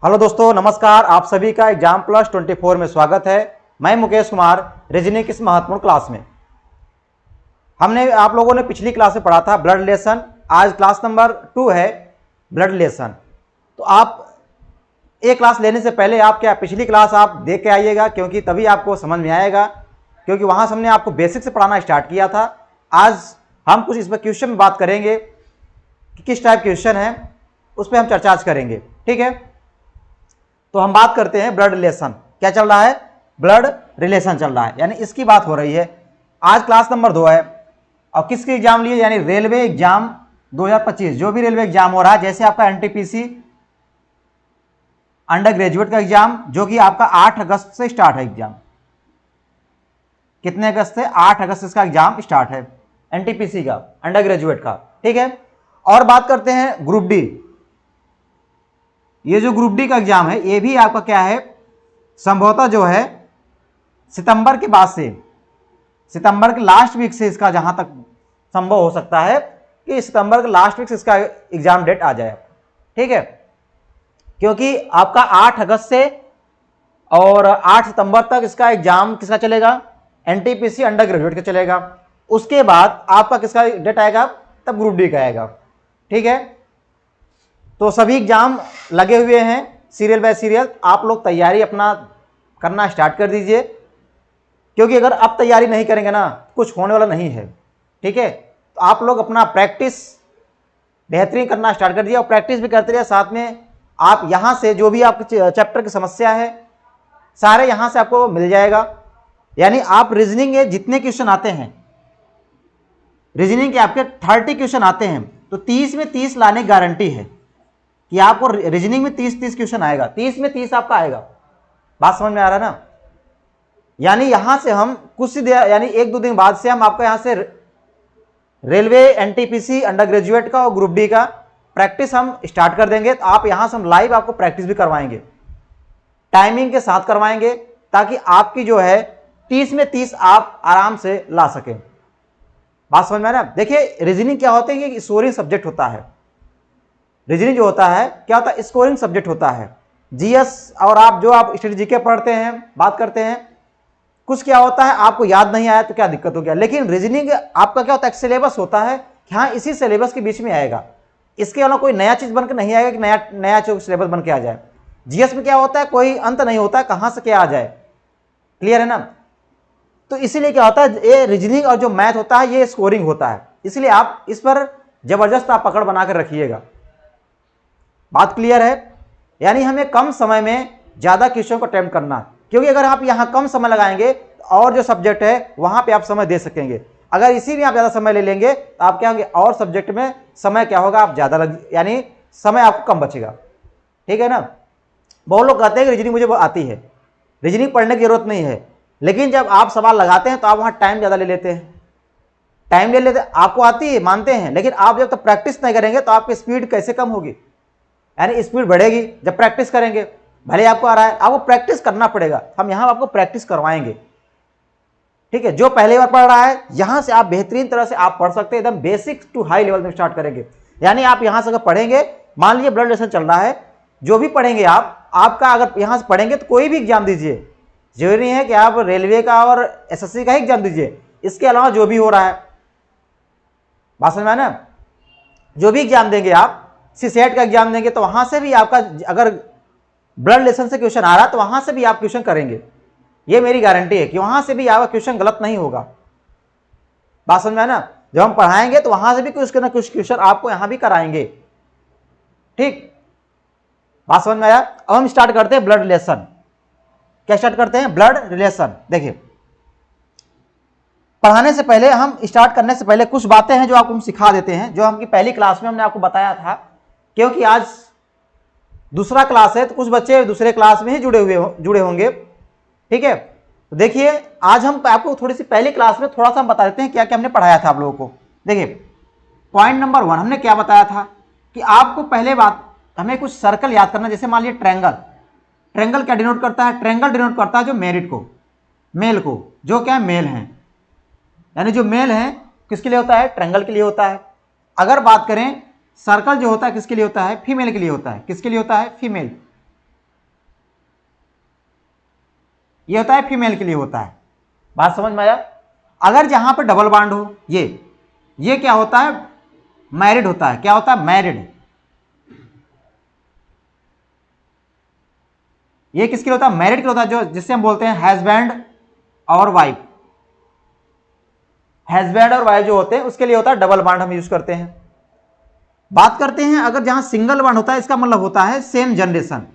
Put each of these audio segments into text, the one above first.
Hello दोस्तों, नमस्कार। आप सभी का एग्जाम प्लस 24 में स्वागत है। मैं मुकेश कुमार, रीजनिंग की इस महत्वपूर्ण क्लास में। हमने आप लोगों ने पिछली क्लास में पढ़ा था ब्लड रिलेशन। आज क्लास नंबर 2 है ब्लड रिलेशन। तो आप ये क्लास लेने से पहले आप क्या पिछली क्लास आप देख के आइएगा, क्योंकि तभी आपको समझ में आएगा, क्योंकि वहाँ से हमने आपको बेसिक से पढ़ाना स्टार्ट किया था। आज हम कुछ इस पर क्वेश्चन में बात करेंगे कि किस टाइप क्वेश्चन है, उस पर हम चर्चा करेंगे। ठीक है, तो हम बात करते हैं ब्लड रिलेशन। क्या चल रहा है? ब्लड रिलेशन चल रहा है, यानी इसकी बात हो रही है। आज क्लास नंबर 2 है और किसके एग्जाम लिए, यानी रेलवे एग्जाम 2025। जो भी रेलवे एग्जाम हो रहा है, जैसे आपका एनटीपीसी अंडर ग्रेजुएट का एग्जाम, जो कि आपका 8 अगस्त से स्टार्ट है एग्जाम। कितने अगस्त से? 8 अगस्त से इसका एग्जाम स्टार्ट है एनटीपीसी का अंडर ग्रेजुएट का। ठीक है, और बात करते हैं ग्रुप डी। ये जो ग्रुप डी का एग्जाम है, ये भी आपका क्या है, संभवतः जो है सितंबर के बाद से, सितंबर के लास्ट वीक से इसका जहां तक संभव हो सकता है कि सितंबर के लास्ट वीक से इसका एग्जाम डेट आ जाए। ठीक है, क्योंकि आपका 8 अगस्त से और 8 सितंबर तक इसका एग्जाम किसका चलेगा? एनटीपीसी अंडर ग्रेजुएट का चलेगा। उसके बाद आपका किसका डेट आएगा? तब ग्रुप डी का आएगा। ठीक है, तो सभी एग्जाम लगे हुए हैं सीरियल बाय सीरियल। आप लोग तैयारी अपना करना स्टार्ट कर दीजिए, क्योंकि अगर आप तैयारी नहीं करेंगे ना, कुछ होने वाला नहीं है। ठीक है, तो आप लोग अपना प्रैक्टिस बेहतरीन करना स्टार्ट कर दिया और प्रैक्टिस भी करते रहिए। साथ में आप यहाँ से जो भी आपके चैप्टर की समस्या है, सारे यहाँ से आपको मिल जाएगा। यानी आप रीजनिंग के जितने क्वेश्चन आते हैं, रीजनिंग के आपके 30 क्वेश्चन आते हैं, तो 30 में 30 लाने की गारंटी है कि आपको रीजनिंग में 30 क्वेश्चन आएगा। 30 में 30 आपका आएगा। बात समझ में आ रहा है ना? यानी यहां से हम कुछ यानी 1-2 दिन बाद से हम आपको यहां से रेलवे एनटीपीसी अंडर ग्रेजुएट का और ग्रुप डी का प्रैक्टिस हम स्टार्ट कर देंगे। तो आप यहां से हम लाइव आपको प्रैक्टिस भी करवाएंगे, टाइमिंग के साथ करवाएंगे, ताकि आपकी जो है 30 में 30 आप आराम से ला सकें। बात समझ में आ रहा है? देखिए, रीजनिंग क्या होता है कि स्कोरिंग सब्जेक्ट होता है। रीजनिंग जो होता है क्या होता है? स्कोरिंग सब्जेक्ट होता है। जीएस और आप जो आप स्टडी जीके पढ़ते हैं, बात करते हैं, कुछ क्या होता है आपको याद नहीं आया तो क्या दिक्कत हो गया। लेकिन रीजनिंग आपका क्या होता है? सिलेबस होता है कि हाँ, इसी सिलेबस के बीच में आएगा। इसके अलावा कोई नया चीज बनकर नहीं आएगा कि नया सिलेबस बन के आ जाए। जीएस में क्या होता है? कोई अंत नहीं होता है, कहां से क्या आ जाए। क्लियर है ना? तो इसीलिए क्या होता है, ये रीजनिंग और जो मैथ होता है ये स्कोरिंग होता है। इसलिए आप इस पर जबरदस्त आप पकड़ बनाकर रखिएगा। बात क्लियर है? यानी हमें कम समय में ज्यादा क्वेश्चन को अटेम्प्ट करना, क्योंकि अगर आप यहां कम समय लगाएंगे और जो सब्जेक्ट है वहां पे आप समय दे सकेंगे। अगर इसी में आप ज्यादा समय ले लेंगे तो आप क्या होंगे, और सब्जेक्ट में समय क्या होगा, आप ज्यादा यानी समय आपको कम बचेगा। ठीक है ना? बहुत लोग कहते हैं कि रीजनिंग मुझे आती है, रीजनिंग पढ़ने की जरूरत नहीं है, लेकिन जब आप सवाल लगाते हैं तो आप वहां टाइम ज्यादा ले लेते हैं। टाइम ले लेते, आपको आती है मानते हैं, लेकिन आप जब तक प्रैक्टिस नहीं करेंगे तो आपकी स्पीड कैसे कम होगी? यानी स्पीड बढ़ेगी जब प्रैक्टिस करेंगे। भले आपको आ रहा है, आपको प्रैक्टिस करना पड़ेगा। हम यहां आपको प्रैक्टिस करवाएंगे। ठीक है, जो पहली बार पढ़ रहा है, यहां से आप बेहतरीन तरह से आप पढ़ सकते हैं। एकदम बेसिक टू हाई लेवल में स्टार्ट करेंगे। यानी आप यहां से अगर पढ़ेंगे, मान लीजिए ब्लड रिलेशन चल रहा है, जो भी पढ़ेंगे आपका अगर यहां से पढ़ेंगे तो कोई भी एग्जाम दीजिए, जरूरी नहीं है कि आप रेलवे का और एसएससी का ही एग्जाम दीजिए। इसके अलावा जो भी हो रहा है, बात समझ में आया ना? जो भी एग्जाम देंगे आप, सीसेट का एग्जाम देंगे, तो वहां से भी आपका अगर ब्लड रिलेशन से क्वेश्चन आ रहा है तो वहां से भी आप क्वेश्चन करेंगे। ये मेरी गारंटी है कि वहां से भी आपका क्वेश्चन गलत नहीं होगा। बात समझ में आया ना? जब हम पढ़ाएंगे तो वहां से भी कुछ ना कुछ क्वेश्चन आपको यहां भी कराएंगे। ठीक, बात समझ में आया? अब हम स्टार्ट करते हैं ब्लड रिलेशन। क्या स्टार्ट करते हैं? Blood relation. देखिए, पढ़ाने से पहले, हम स्टार्ट करने से पहले कुछ बातें हैं जो आपको हम सिखा देते हैं, जो हमकी पहली क्लास में हमने आपको बताया था। क्योंकि आज दूसरा क्लास है तो कुछ बच्चे दूसरे क्लास में ही जुड़े होंगे। ठीक है, तो देखिए, आज हम आपको थोड़ी सी पहली क्लास में थोड़ा सा हम बता देते हैं क्या क्या हमने पढ़ाया था आप लोगों को। देखिए, पॉइंट नंबर 1 हमने क्या बताया था कि आपको पहले बात हमें कुछ सर्कल याद करना। जैसे मान लीजिए ट्रायंगल। ट्रायंगल क्या डिनोट करता है? ट्रायंगल डिनोट करता है जो मेरिट को, मेल को, जो क्या है मेल है। यानी जो मेल है किसके लिए होता है? ट्रायंगल के लिए होता है। अगर बात करें सर्कल जो होता है किसके लिए होता है? फीमेल के लिए होता है। किसके लिए होता है? फीमेल। ये होता है फीमेल के लिए होता है। बात समझ में आया। अगर जहां पर डबल बॉन्ड हो, ये क्या होता है, मैरिड होता है। क्या होता है, मैरिड। ये किसके लिए होता है, मैरिड के लिए होता है, जो जिससे हम बोलते हैं हस्बैंड और वाइफ। हस्बैंड और वाइफ जो होते हैं उसके लिए होता है डबल बॉन्ड, हम यूज करते हैं। बात करते हैं अगर जहां सिंगल बॉन्ड होता है, इसका मतलब होता है सेम जनरेशन।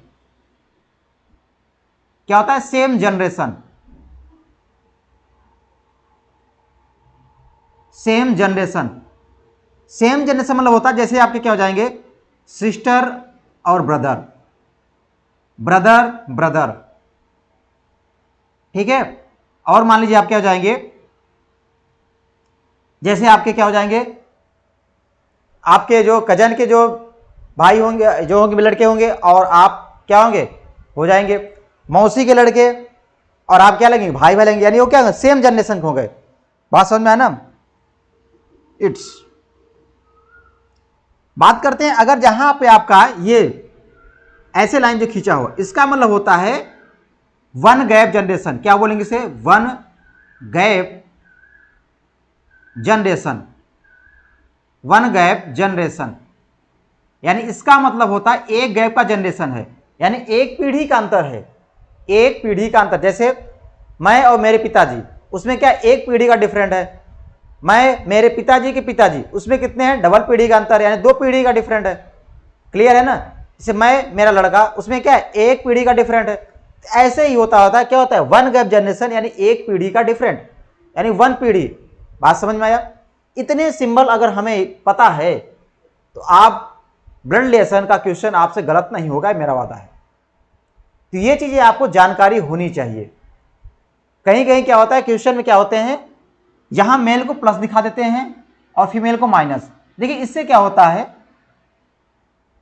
क्या होता है, same generation. Same generation, same generation मतलब होता है जैसे आपके क्या हो जाएंगे, सिस्टर और ब्रदर, ब्रदर ब्रदर, ठीक है। और मान लीजिए आप क्या हो जाएंगे, जैसे आपके क्या हो जाएंगे, आपके जो कजन के जो भाई होंगे, जो होंगे लड़के होंगे, और आप क्या होंगे, हो जाएंगे मौसी के लड़के, और आप क्या लगेंगे, भाई भाई लगेंगे, यानी वो क्या सेम जनरेशन के हो गए। बात समझ में आया ना। इट्स बात करते हैं अगर जहां पे आपका ये ऐसे लाइन जो खींचा हुआ, इसका मतलब होता है वन गैप जनरेशन। क्या बोलेंगे इसे, one gap generation, one gap generation. यानी इसका मतलब होता है एक गैप का जनरेशन है, यानी एक पीढ़ी का अंतर है, एक पीढ़ी का अंतर। जैसे मैं और मेरे पिताजी, उसमें क्या एक पीढ़ी का डिफरेंट है। मैं मेरे पिताजी के पिताजी, उसमें कितने हैं, डबल पीढ़ी का अंतर, यानी दो पीढ़ी का डिफरेंट है। क्लियर है ना। जैसे मैं मेरा लड़का, उसमें क्या है, एक पीढ़ी का डिफरेंट है। ऐसे ही होता है, क्या होता है, वन गैप जनरेशन, यानी एक पीढ़ी का डिफरेंट, यानी वन पीढ़ी। बात समझ में आया। इतने सिंबल अगर हमें पता है तो आप ब्लड रिलेशन का क्वेश्चन आपसे गलत नहीं होगा, मेरा वादा है। तो ये चीजें आपको जानकारी होनी चाहिए। कहीं कहीं क्या होता है, क्वेश्चन में क्या होते हैं, यहां मेल को प्लस दिखा देते हैं और फीमेल को माइनस। देखिए इससे क्या होता है,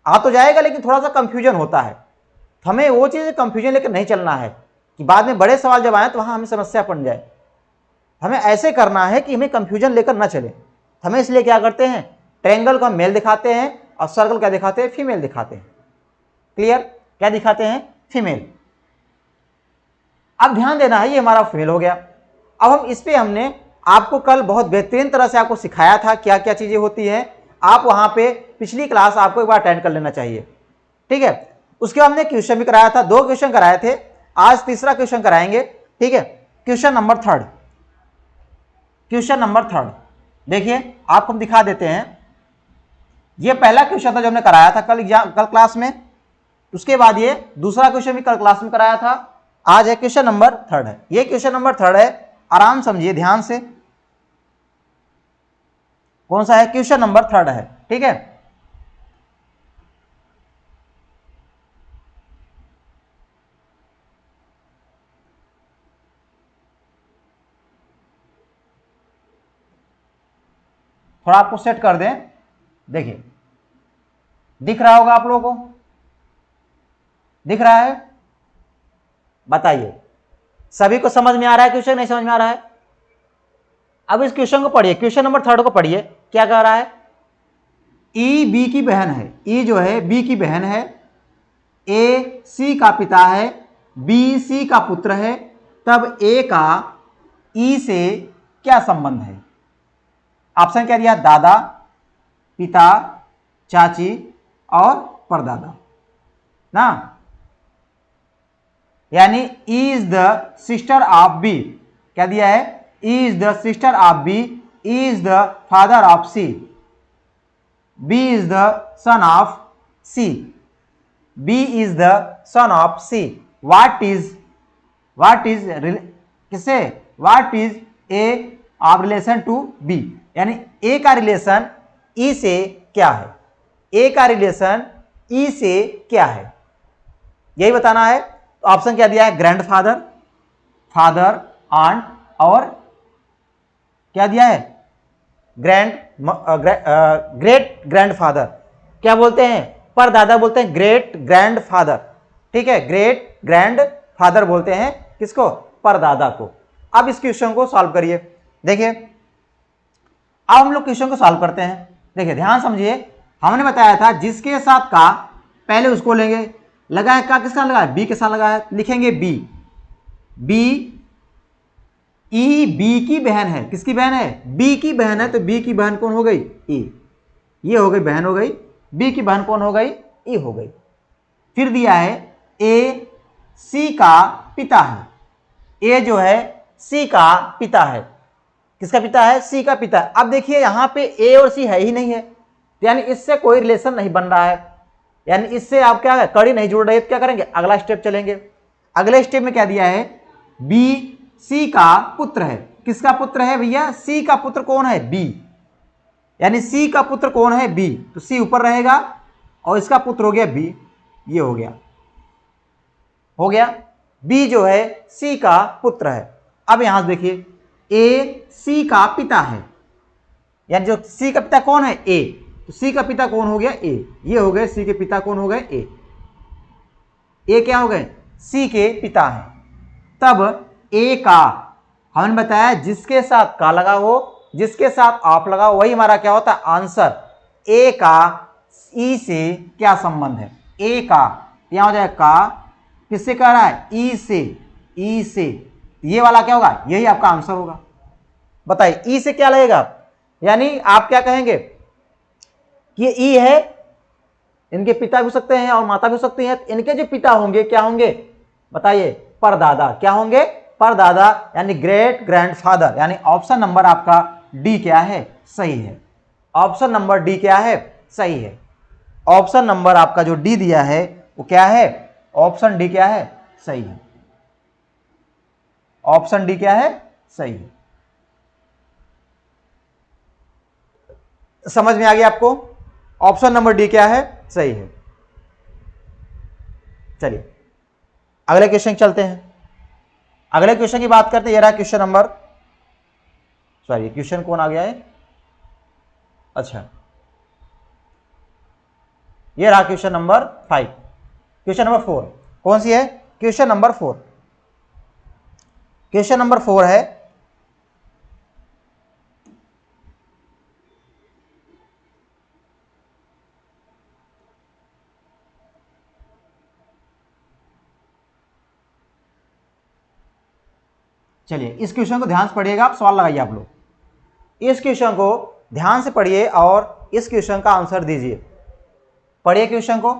आ तो जाएगा लेकिन थोड़ा सा कंफ्यूजन होता है। हमें वो चीज कंफ्यूजन लेकर नहीं चलना है कि बाद में बड़े सवाल जब आए तो वहां हमें समस्या पड़ जाए। हमें ऐसे करना है कि हमें कंफ्यूजन लेकर ना चले। हमें इसलिए क्या करते हैं, ट्रायंगल को हम मेल दिखाते हैं और सर्कल क्या दिखाते हैं, फीमेल दिखाते हैं। क्लियर, क्या दिखाते हैं, फीमेल। अब ध्यान देना है, ये हमारा फीमेल हो गया। अब हम इस पे हमने आपको कल बहुत बेहतरीन तरह से आपको सिखाया था क्या क्या चीजें होती हैं। आप वहां पे पिछली क्लास आपको एक बार अटेंड कर लेना चाहिए, ठीक है। उसके बाद हमने क्वेश्चन भी कराया था, 2 क्वेश्चन कराए थे, आज तीसरा क्वेश्चन कराएंगे, ठीक है। क्वेश्चन नंबर 3, क्वेश्चन नंबर 3 देखिए आपको हम दिखा देते हैं। ये पहला क्वेश्चन था जो हमने कराया था कल क्लास में। उसके बाद ये दूसरा क्वेश्चन भी कल क्लास में कराया था। आज है क्वेश्चन नंबर 3 है। ये क्वेश्चन नंबर 3 है, आराम समझिए ध्यान से। कौन सा है, क्वेश्चन नंबर 3 है, ठीक है। थोड़ा आपको सेट कर दें, देखिए दिख रहा होगा आप लोगों को, दिख रहा है, बताइए सभी को समझ में आ रहा है क्वेश्चन, नहीं समझ में आ रहा है। अब इस क्वेश्चन को पढ़िए, क्वेश्चन नंबर 3 को पढ़िए, क्या कह रहा है। ई बी की बहन है, ई जो है बी की बहन है, ए सी का पिता है, बी सी का पुत्र है, तब ए का ई से क्या संबंध है। ऑप्शन क्या दिया, दादा, पिता, चाची और परदादा ना। यानी E is the sister of B, क्या दिया है, E is the sister of B, E is the father of C, B is the son of C, B is the son of C. What is किससे, what is A of relation to B, यानी A का relation ई से क्या है, ए का relation ई से क्या है, यही बताना है। तो ऑप्शन क्या दिया है, ग्रैंडफादर, फादर, आंट और क्या दिया है, ग्रेट ग्रैंडफादर। क्या बोलते हैं, परदादा बोलते हैं ग्रेट ग्रैंडफादर, ठीक है। ग्रेट ग्रैंडफादर बोलते हैं किसको, परदादा को। अब इस क्वेश्चन को सॉल्व करिए। देखिए अब हम लोग क्वेश्चन को सॉल्व करते हैं। देखिए ध्यान समझिए, हमने बताया था जिसके साथ का पहले उसको लेंगे, लगा है का किसका लगा है, बी के साथ लगा है, लिखेंगे बी, बी, ई बी की बहन है, किसकी बहन है, बी की बहन है, तो बी की बहन कौन हो गई, ई, ये हो गई बहन हो गई, बी की बहन कौन हो गई, ई हो गई। फिर दिया है ए सी का पिता है, ए जो है सी का पिता है, किसका पिता है, सी का पिता। अब देखिए यहां पे ए और सी है ही नहीं है, यानी इससे कोई रिलेशन नहीं बन रहा है, यानी इससे आप क्या है, कड़ी नहीं जुड़ रही है, तो क्या करेंगे, अगला स्टेप चलेंगे। अगले स्टेप में क्या दिया है, बी सी का पुत्र है, किसका पुत्र है भैया, सी का पुत्र कौन है, बी, यानी सी का पुत्र कौन है, बी, तो सी ऊपर रहेगा और इसका पुत्र हो गया बी, ये हो गया बी जो है सी का पुत्र है। अब यहां से देखिए ए सी का पिता है, यानी जो सी का पिता कौन है, ए, तो सी का पिता कौन हो गया, ए, ये हो गए सी के पिता कौन हो गए, ए क्या हो गए, सी के पिता है। तब ए का हमने बताया जिसके साथ का लगा हो, जिसके साथ आप लगा हो, वही हमारा क्या होता है, आंसर। ए का ई से क्या संबंध है, ए का यहां हो जाएगा का, किससे कह रहा है, ई से, ई से, ये वाला क्या होगा, यही आपका आंसर होगा। बताइए ई से क्या लगेगा, यानी आप क्या कहेंगे कि ये ई है, इनके पिता भी हो सकते हैं और माता भी हो सकती हैं, इनके जो पिता होंगे क्या होंगे, बताइए, परदादा, क्या होंगे, परदादा, यानी ग्रेट ग्रैंडफादर, यानी ऑप्शन नंबर आपका डी क्या है, सही है। ऑप्शन नंबर डी क्या है, सही है। ऑप्शन नंबर आपका जो डी दिया है वो क्या है, ऑप्शन डी क्या है, सही है। ऑप्शन डी क्या है, सही है। समझ में आ गया आपको, ऑप्शन नंबर डी क्या है, सही है। चलिए अगले क्वेश्चन चलते हैं। अगले क्वेश्चन की बात करते हैं, ये रहा क्वेश्चन नंबर, सॉरी क्वेश्चन कौन आ गया है, अच्छा ये रहा क्वेश्चन नंबर 5, क्वेश्चन नंबर 4 कौन सी है, क्वेश्चन नंबर 4, क्वेश्चन नंबर 4 है, चलिए इस क्वेश्चन को ध्यान से पढ़िएगा, आप सवाल लगाइए, आप लोग इस क्वेश्चन को ध्यान से पढ़िए और इस क्वेश्चन का आंसर दीजिए। पढ़िए क्वेश्चन को,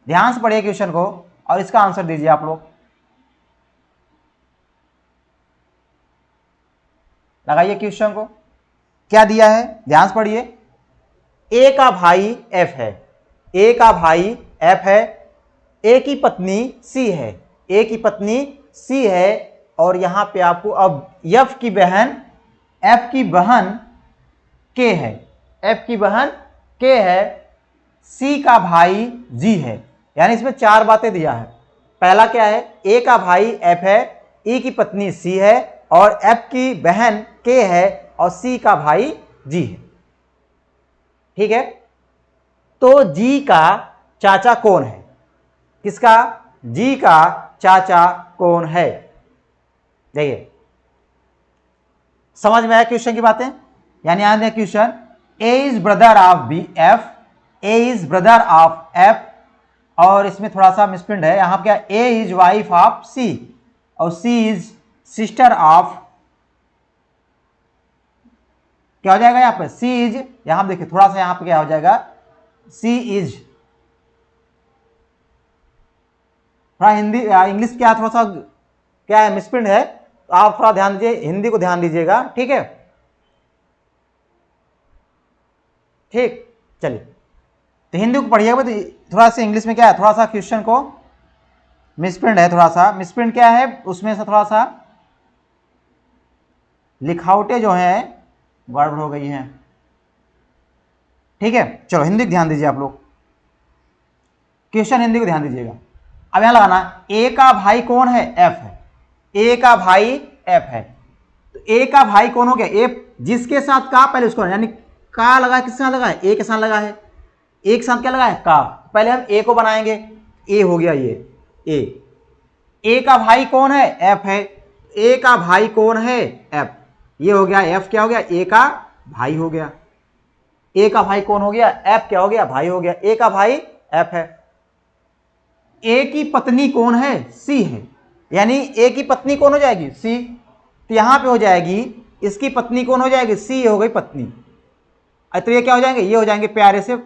ध्यान से पढ़िए क्वेश्चन को और इसका आंसर दीजिए आप लोग। लगाइए क्वेश्चन को, क्या दिया है, ध्यान से पढ़िए। ए का भाई एफ है, ए का भाई एफ है, ए की पत्नी सी है, ए की पत्नी सी है, और यहां पे आपको अब एफ की बहन के है, एफ की बहन के है, सी का भाई जी है, यानी इसमें 4 बातें दिया है। पहला क्या है, ए का भाई एफ है, ई की पत्नी सी है, और एफ की बहन के है, और सी का भाई जी है, ठीक है। तो जी का चाचा कौन है, किसका, जी का चाचा कौन है, देखिए समझ में आया क्वेश्चन की बातें, यानी यहां देखिए question, A is brother of B F, A is brother of F, और इसमें थोड़ा सा मिसप्रिंट है, यहां क्या, A is wife of C, और सी इज सिस्टर ऑफ, क्या हो जाएगा यहां पर, सी इज, यहां देखिए थोड़ा सा यहां पर क्या हो जाएगा, सी इज, थोड़ा हिंदी इंग्लिश क्या थोड़ा सा क्या है, मिसप्रिंट है, तो आप थोड़ा ध्यान दीजिए, हिंदी को ध्यान दीजिएगा, ठीक है, ठीक। चलिए तो हिंदी को पढ़िएगा, तो थोड़ा सा इंग्लिश में क्या है, थोड़ा सा क्वेश्चन को मिसप्रिंट है, थोड़ा सा मिसप्रिंट क्या है उसमें से, थोड़ा सा लिखावटें जो हैं गड़बड़ हो गई हैं, ठीक है। चलो हिंदी को ध्यान दीजिए आप लोग, क्वेश्चन हिंदी को ध्यान दीजिएगा। अब यहां लगाना, ए का भाई कौन है, एफ है, ए का भाई एफ है, तो ए का भाई कौन हो गया, ए, जिसके साथ का पहले उसको, यानी का लगा है, किसके साथ लगा है, ए के साथ लगा है, ए के साथ क्या लगा है, का, पहले हम ए को बनाएंगे, ए हो गया ये ए का भाई कौन है, एफ है, ए का भाई कौन है, एफ, ये हो गया, एफ क्या हो गया, ए का भाई हो गया, ए का भाई कौन हो गया, एफ क्या हो गया, भाई हो गया, ए का भाई एफ है। ए की पत्नी कौन है, सी है, यानी ए की पत्नी कौन हो जाएगी? सी। तो यहां पे हो जाएगी इसकी पत्नी कौन हो जाएगी? सी हो गई पत्नी। तो ये क्या हो जाएंगे? ये हो जाएंगे प्यारे से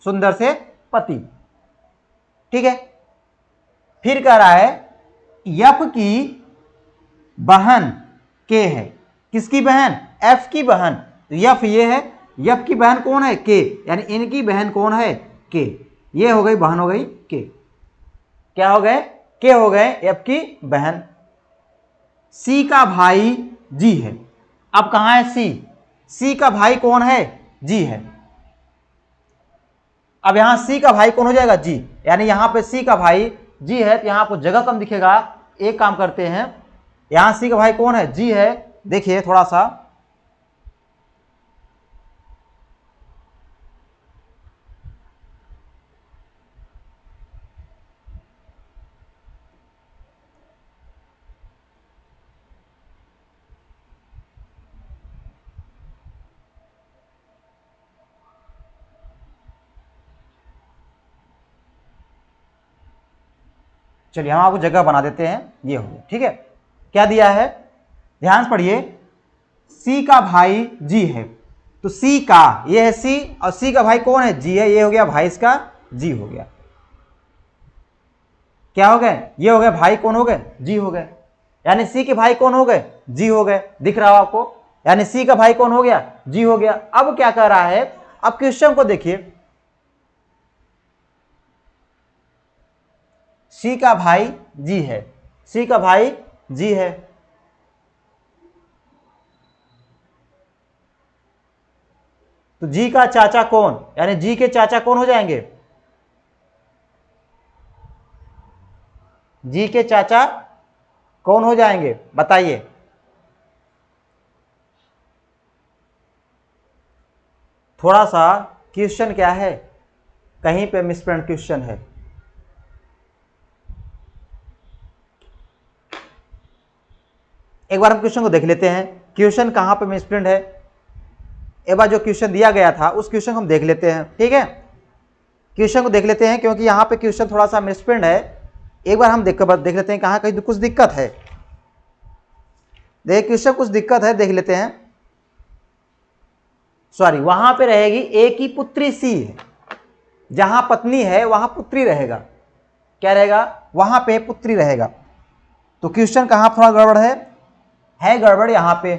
सुंदर से पति। ठीक है। फिर कह रहा है एफ की बहन के है। किसकी बहन? एफ की बहन। तो एफ ये है, एफ की बहन कौन है? के। यानी इनकी बहन कौन है? के। ये हो गई बहन, हो गई के। क्या हो गए? के हो गए एफ की बहन। सी का भाई जी है। अब कहां है सी? सी का भाई कौन है? जी है। अब यहां सी का भाई कौन हो जाएगा? जी। यानी यहां पे सी का भाई जी है, तो यहां आपको जगह कम दिखेगा। एक काम करते हैं, यहां सी का भाई कौन है? जी है। देखिए थोड़ा सा, चलिए हम आपको जगह बना देते हैं। ये हो गया। ठीक है। क्या दिया है? ध्यान से पढ़िए। सी का भाई जी है, तो सी का, ये है सी, और सी का भाई कौन है? जी है। ये हो गया भाई इसका जी हो गया। क्या हो गए? ये हो गए भाई कौन हो गए? जी हो गए। यानी सी के भाई कौन हो गए? जी हो गए। दिख रहा हो आपको? यानी सी का भाई कौन हो गया? जी हो गया। अब क्या कर रहा है? अब क्वेश्चन को देखिए। सी का भाई जी है, सी का भाई जी है, तो जी का चाचा कौन? यानी जी के चाचा कौन हो जाएंगे? जी के चाचा कौन हो जाएंगे? बताइए। थोड़ा सा क्वेश्चन क्या है, कहीं पे मिसप्रिंट क्वेश्चन है। एक बार हम क्वेश्चन को देख लेते हैं, क्वेश्चन कहां पे मिसप्रिंट है। एक बार जो क्वेश्चन दिया गया था उस क्वेश्चन को हम देख लेते हैं। ठीक है, क्वेश्चन को देख लेते हैं, क्योंकि यहां पे क्वेश्चन थोड़ा सा मिसप्रिंट है। एक बार हम देख लेते हैं कहां कहीं कुछ दिक्कत है। देख क्वेश्चन कुछ दिक्कत है, देख लेते हैं। सॉरी, वहां पे रहेगी ए की पुत्री सी है, जहां पत्नी है वहां पुत्री रहेगा। क्या रहेगा? वहां पे पुत्री रहेगा। तो क्वेश्चन कहां थोड़ा गड़बड़ है गड़बड़ यहां पे।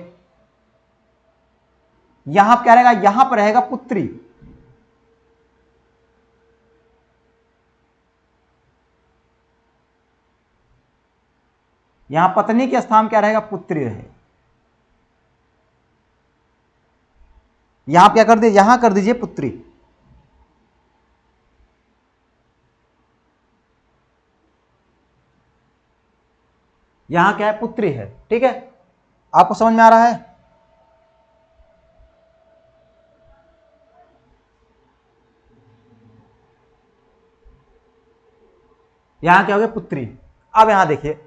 यहां क्या रहेगा? यहां पर रहेगा पुत्री। यहां पत्नी के स्थान क्या रहेगा? पुत्री रहे। यहां क्या कर दीजिए? यहां कर दीजिए पुत्री। यहां क्या है? पुत्री है। ठीक है, आपको समझ में आ रहा है? यहां क्या हो गया? पुत्री। अब यहां देखिए,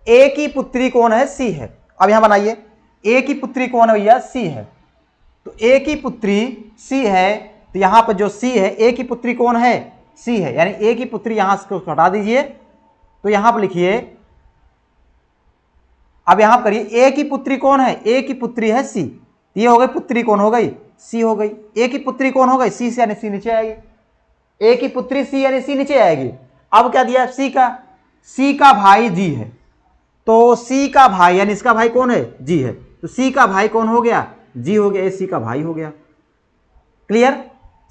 ए की पुत्री कौन है? सी है। अब यहां बनाइए, ए की पुत्री कौन है भैया? सी है। तो ए की पुत्री सी है, तो यहां पर जो सी है, ए की पुत्री कौन है? सी है। यानी ए की पुत्री यहां से हटा दीजिए, तो यहां पर लिखिए। अब यहां पर करिए, ए की पुत्री कौन है? ए की पुत्री है सी। ये हो गई पुत्री कौन हो गई? सी हो गई। ए की पुत्री कौन हो गई? सी से, यानी सी नीचे आएगी। ए की पुत्री सी यानी सी नीचे आएगी। अब क्या दिया? सी का भाई जी है, तो सी का भाई यानी इसका भाई कौन है? जी है। तो सी का भाई कौन हो गया? जी हो गया। सी का भाई हो गया। क्लियर?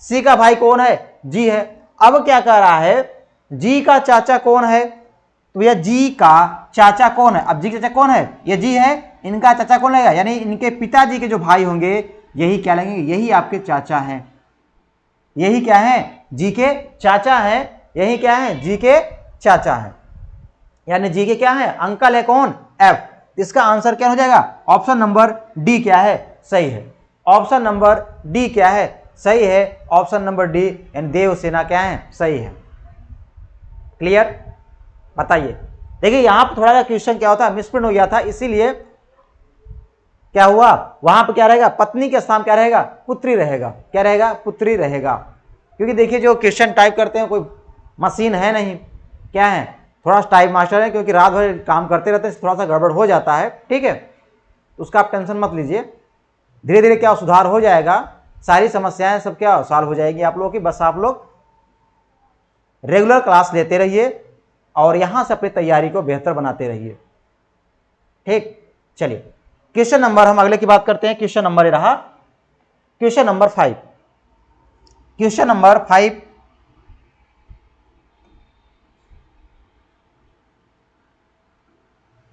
सी का भाई कौन है? जी है। अब क्या कह रहा है? जी का चाचा कौन है? तो यह जी का चाचा कौन है? अब जी का चाचा कौन है? ये जी है। इनका चाचा कौन लगेगा? यानी इनके पिताजी के जो भाई होंगे यही क्या लगेंगे? यही आपके चाचा हैं। यही क्या है? जी के चाचा है। यही क्या है? जी के चाचा है। यानी जी के क्या है? अंकल है। कौन? एफ। इसका आंसर क्या हो जाएगा? ऑप्शन नंबर डी क्या है? सही है। ऑप्शन नंबर डी क्या है? सही है। ऑप्शन नंबर डी यानी देवसेना क्या है? सही है। क्लियर? बताइए। देखिए यहां पर थोड़ा सा क्वेश्चन क्या होता है, मिसप्रिंट हो गया था, इसीलिए क्या हुआ, वहां पर क्या रहेगा? पत्नी के स्थान क्या रहेगा? पुत्री रहेगा। क्या रहेगा? पुत्री रहेगा। क्योंकि देखिए जो क्वेश्चन टाइप करते हैं कोई मशीन है नहीं, क्या है? थोड़ा टाइम मास्टर है, क्योंकि रात भर काम करते रहते हैं, थोड़ा सा गड़बड़ हो जाता है, ठीक है। उसका आप टेंशन मत लीजिए, धीरे धीरे क्या सुधार हो जाएगा, सारी समस्याएं सब क्या सॉल्व हो जाएगी आप लोगों की। बस आप लोग रेगुलर क्लास लेते रहिए और यहां से अपनी तैयारी को बेहतर बनाते रहिए, ठीक। चलिए क्वेश्चन नंबर, हम अगले की बात करते हैं। क्वेश्चन नंबर ये रहा, क्वेश्चन नंबर 5। क्वेश्चन नंबर 5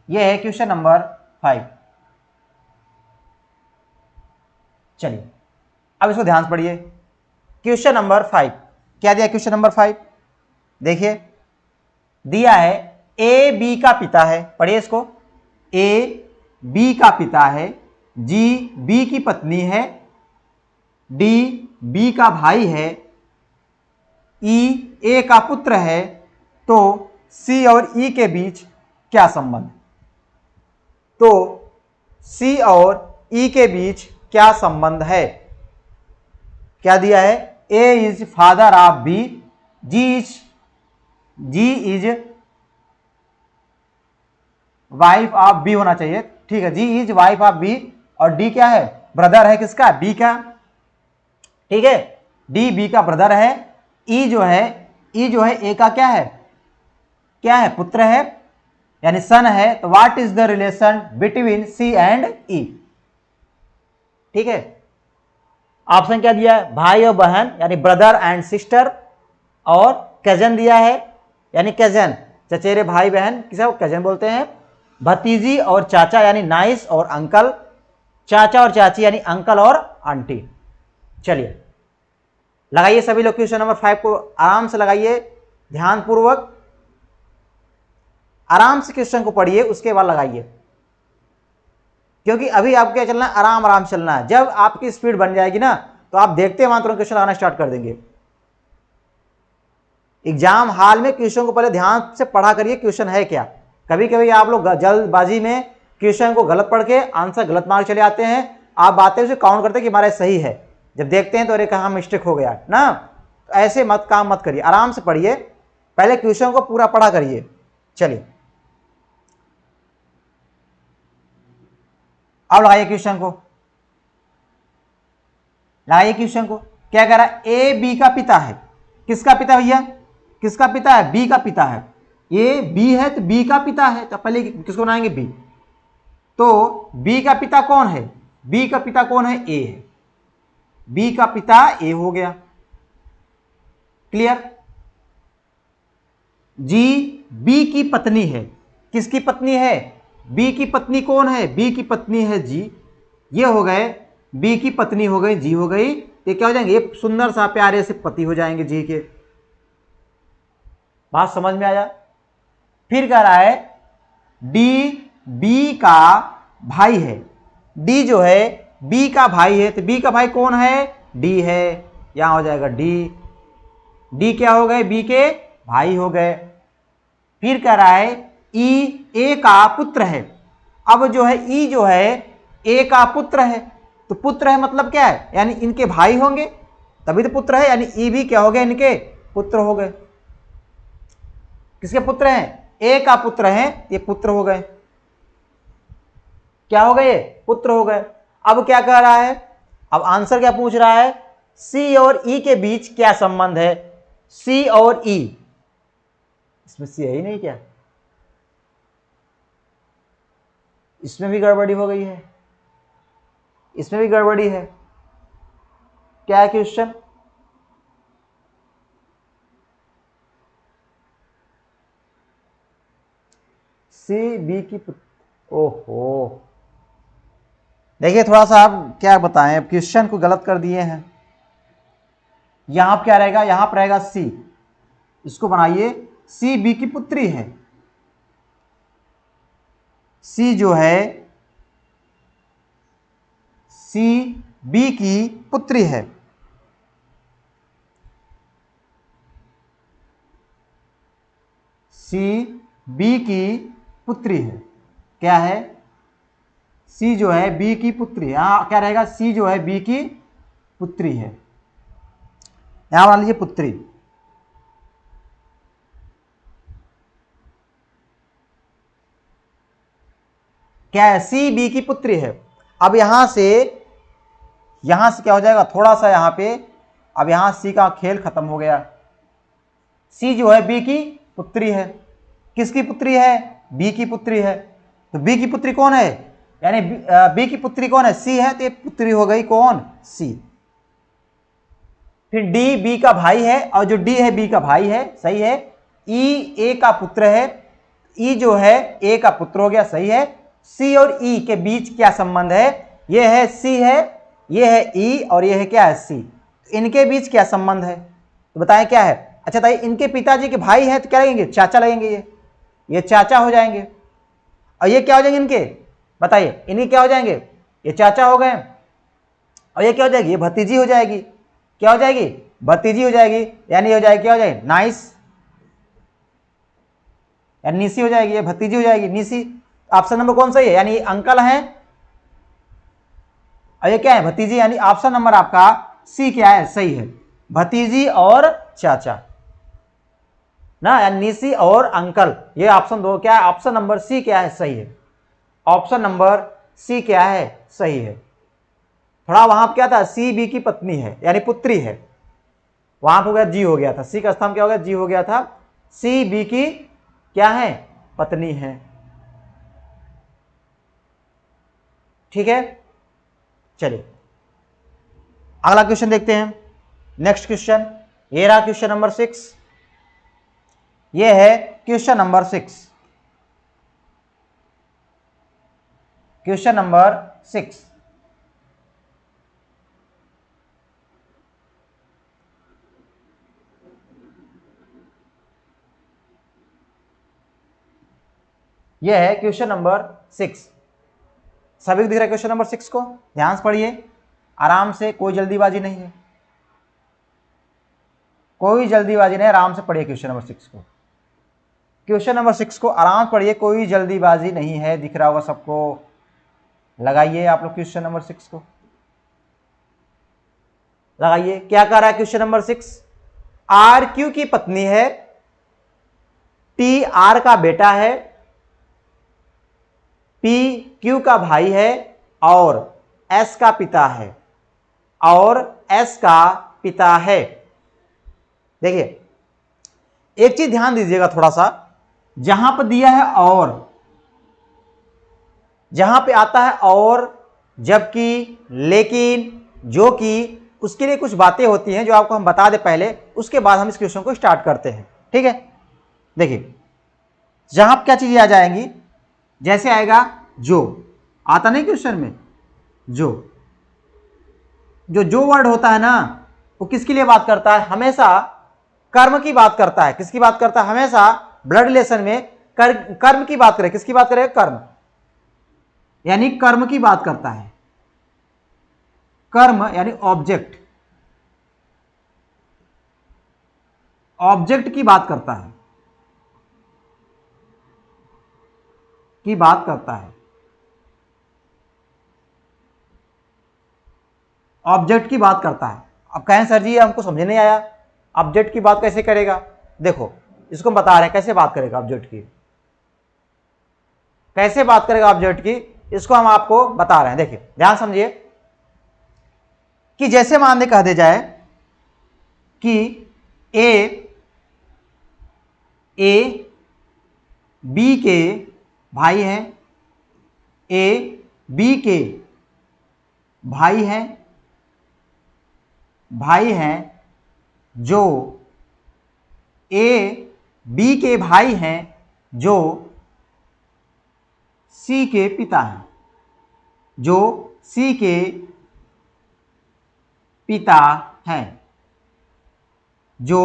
ये है क्वेश्चन नंबर 5। चलिए अब इसको ध्यान से पढ़िए। क्वेश्चन नंबर 5 क्या दिया? क्वेश्चन नंबर 5 देखिए, दिया है ए बी का पिता है, पढ़िए इसको। ए बी का पिता है, जी बी की पत्नी है, डी बी का भाई है, ई ए का पुत्र है, तो सी और ई के बीच क्या संबंध? तो सी और ई के बीच क्या संबंध है? क्या दिया है? A is father of B, G is wife of B होना चाहिए, ठीक है। G is wife of B, और डी क्या है? ब्रदर है किसका? बी का, ठीक है। डी बी का ब्रदर है। ई जो है ए का क्या है? क्या है? पुत्र है, यानी सन है। तो what is the relation between C and E? ठीक है। ऑप्शन क्या दिया है? भाई और बहन, यानी ब्रदर एंड सिस्टर, और कजन दिया है, यानी कजन, चचेरे भाई बहन किसे कजन बोलते हैं। भतीजी और चाचा, यानी नाइस और अंकल। चाचा और चाची, यानी अंकल और आंटी। चलिए लगाइए सभी लोग क्वेश्चन नंबर 5 को, आराम से लगाइए, ध्यानपूर्वक आराम से क्वेश्चन को पढ़िए, उसके बाद लगाइए, क्योंकि अभी आपको क्या चलना है? आराम आराम चलना है। जब आपकी स्पीड बन जाएगी ना, तो आप देखते वहां तुरंत क्वेश्चन आना स्टार्ट कर देंगे। एग्जाम हॉल में क्वेश्चन को पहले ध्यान से पढ़ा करिए, क्वेश्चन है क्या। कभी कभी आप लोग जल्दबाजी में क्वेश्चन को गलत पढ़ के आंसर गलत मार्क चले आते हैं, आप बातें उसे काउंट करते हैं कि हमारा सही है, जब देखते हैं तो अरे कहाँ मिस्टेक हो गया ना। तो ऐसे काम मत करिए, आराम से पढ़िए, पहले क्वेश्चन को पूरा पढ़ा करिए। चलिए अब लगाइए क्वेश्चन को, लगाइए क्वेश्चन को। क्या कह रहा है? ए बी का पिता है। किसका पिता भैया? किसका पिता है? बी का पिता है। ए बी है तो बी का पिता है, तो पहले किसको बनाएंगे? बी। तो बी का पिता कौन है? बी का पिता कौन है? ए है। बी का पिता ए हो गया, क्लियर। जी बी की पत्नी है। किसकी पत्नी है? बी की पत्नी कौन है? बी की पत्नी है जी। ये हो गए बी की पत्नी हो गई, जी हो गई, ये क्या हो जाएंगे? ये सुंदर सा प्यारे से पति हो जाएंगे जी के। बात समझ में आया? फिर कह रहा है डी बी का भाई है। डी जो है बी का भाई है, तो बी का भाई कौन है? डी है, यहां हो जाएगा डी। डी क्या हो गए? बी के भाई हो गए। फिर कह रहा है ई ए का पुत्र है। अब जो है ई जो है ए का पुत्र है, तो पुत्र है मतलब क्या है? यानी इनके भाई होंगे, तभी तो पुत्र है, यानी ई भी क्या हो गए? इनके पुत्र हो गए। किसके पुत्र हैं? ए का पुत्र हैं, ये पुत्र हो गए। क्या हो गए? पुत्र हो गए। अब क्या कह रहा है? अब आंसर क्या पूछ रहा है? सी और ई के बीच क्या संबंध है? सी और ई, इसमें सी है ही नहीं क्या? इसमें भी गड़बड़ी हो गई है, इसमें भी गड़बड़ी है। क्या है क्वेश्चन? सी बी की ओहो, देखिए थोड़ा सा आप क्या बताएं, अब क्वेश्चन को गलत कर दिए हैं। यहां पर क्या रहेगा? यहां पर रहेगा सी, इसको बनाइए। सी बी की पुत्री है। सी जो है सी बी की पुत्री है। सी बी की पुत्री है। क्या है? सी जो है बी की पुत्री, यहां क्या रहेगा? सी जो है बी की पुत्री है, यहां बना लीजिए पुत्री। क्या है, सी बी की पुत्री है। अब यहां से क्या हो जाएगा, थोड़ा सा यहां पे, अब यहां सी का खेल खत्म हो गया। सी जो है बी की पुत्री है। किसकी पुत्री है, बी की पुत्री है। तो बी की पुत्री कौन है, यानी बी की पुत्री कौन है, सी है, तो ये पुत्री हो गई कौन, सी। फिर डी बी का भाई है, और जो डी है बी का भाई है, सही है। ई ए का पुत्र है, ई जो है ए का पुत्र हो गया, सही है। सी और ई के बीच क्या संबंध है, ये है सी है, ये है ई, और ये है क्या है, सी। इनके बीच क्या संबंध है, तो बताएं क्या है। अच्छा बताइए, इनके पिताजी के भाई है तो क्या लगेंगे, चाचा लगेंगे, ये चाचा हो जाएंगे। और ये क्या हो जाएंगे इनके, बताइए, इनके क्या हो जाएंगे, ये चाचा हो गए। और ये क्या हो जाएगी, ये भतीजी हो जाएगी। क्या हो जाएगी, भतीजी हो जाएगी, यानी हो जाएगी, क्या हो जाएगी, नाइस, यानी नीसी हो जाएगी, ये भतीजी हो जाएगी, नीसी। ऑप्शन नंबर कौन सही है, यानी अंकल हैं और ये क्या है, भतीजी, यानी ऑप्शन नंबर आपका सी क्या है, सही है, भतीजी और चाचा ना, यानी नीसी और अंकल, ये ऑप्शन दो क्या है, ऑप्शन नंबर सी क्या है, सही है। ऑप्शन नंबर सी क्या है, सही है। थोड़ा वहां क्या था, सी बी की पत्नी है, यानी पुत्री है, वहां पर हो गया जी हो गया था, सी का स्थान क्या हो गया, जी हो गया था। सी बी की क्या है, पत्नी है। ठीक है, चलिए अगला क्वेश्चन देखते हैं। नेक्स्ट क्वेश्चन, ये रहा क्वेश्चन नंबर 6। ये है क्वेश्चन नंबर 6। क्वेश्चन नंबर 6, ये है क्वेश्चन नंबर 6। सभी को दिख रहा है क्वेश्चन नंबर 6 को, ध्यान से पढ़िए, आराम से, कोई जल्दीबाजी नहीं है, कोई जल्दीबाजी नहीं, आराम से पढ़िए क्वेश्चन नंबर 6 को। क्वेश्चन नंबर 6 को आराम से पढ़िए, कोई जल्दीबाजी नहीं है, दिख रहा होगा सबको। लगाइए आप लोग क्वेश्चन नंबर 6 को, लगाइए। क्या कह रहा है क्वेश्चन नंबर 6, आर क्यू की पत्नी है, टी आर का बेटा है, पी क्यू का भाई है, और एस का पिता है, और एस का पिता है। देखिए एक चीज ध्यान दीजिएगा थोड़ा सा, जहां पर दिया है और, जहां पे आता है और, जबकि, लेकिन, जो कि, उसके लिए कुछ बातें होती हैं जो आपको हम बता दें पहले, उसके बाद हम इस क्वेश्चन को स्टार्ट करते हैं। ठीक है, देखिए जहां पर क्या चीजें आ जाएंगी, जैसे आएगा जो, आता नहीं क्वेश्चन में, जो वर्ड होता है ना, वो किसके लिए बात करता है, हमेशा कर्म की बात करता है। किसकी बात करता है, हमेशा ब्लड रिलेशन में कर्म की बात करे, किसकी बात करे, कर्म, यानी कर्म की बात करता है। कर्म यानी ऑब्जेक्ट, ऑब्जेक्ट की बात करता है, की बात करता है, ऑब्जेक्ट की बात करता है। अब कहें सर जी हमको समझ नहीं आया, ऑब्जेक्ट की बात कैसे करेगा, देखो इसको हम बता रहे हैं कैसे बात करेगा ऑब्जेक्ट की, कैसे बात करेगा ऑब्जेक्ट की, इसको हम आपको बता रहे हैं। देखिए ध्यान समझिए, कि जैसे मान दे कह दे जाए कि ए बी के भाई हैं, ए बी के भाई हैं, जो ए बी के भाई हैं, जो सी के पिता हैं, जो सी के पिता हैं, जो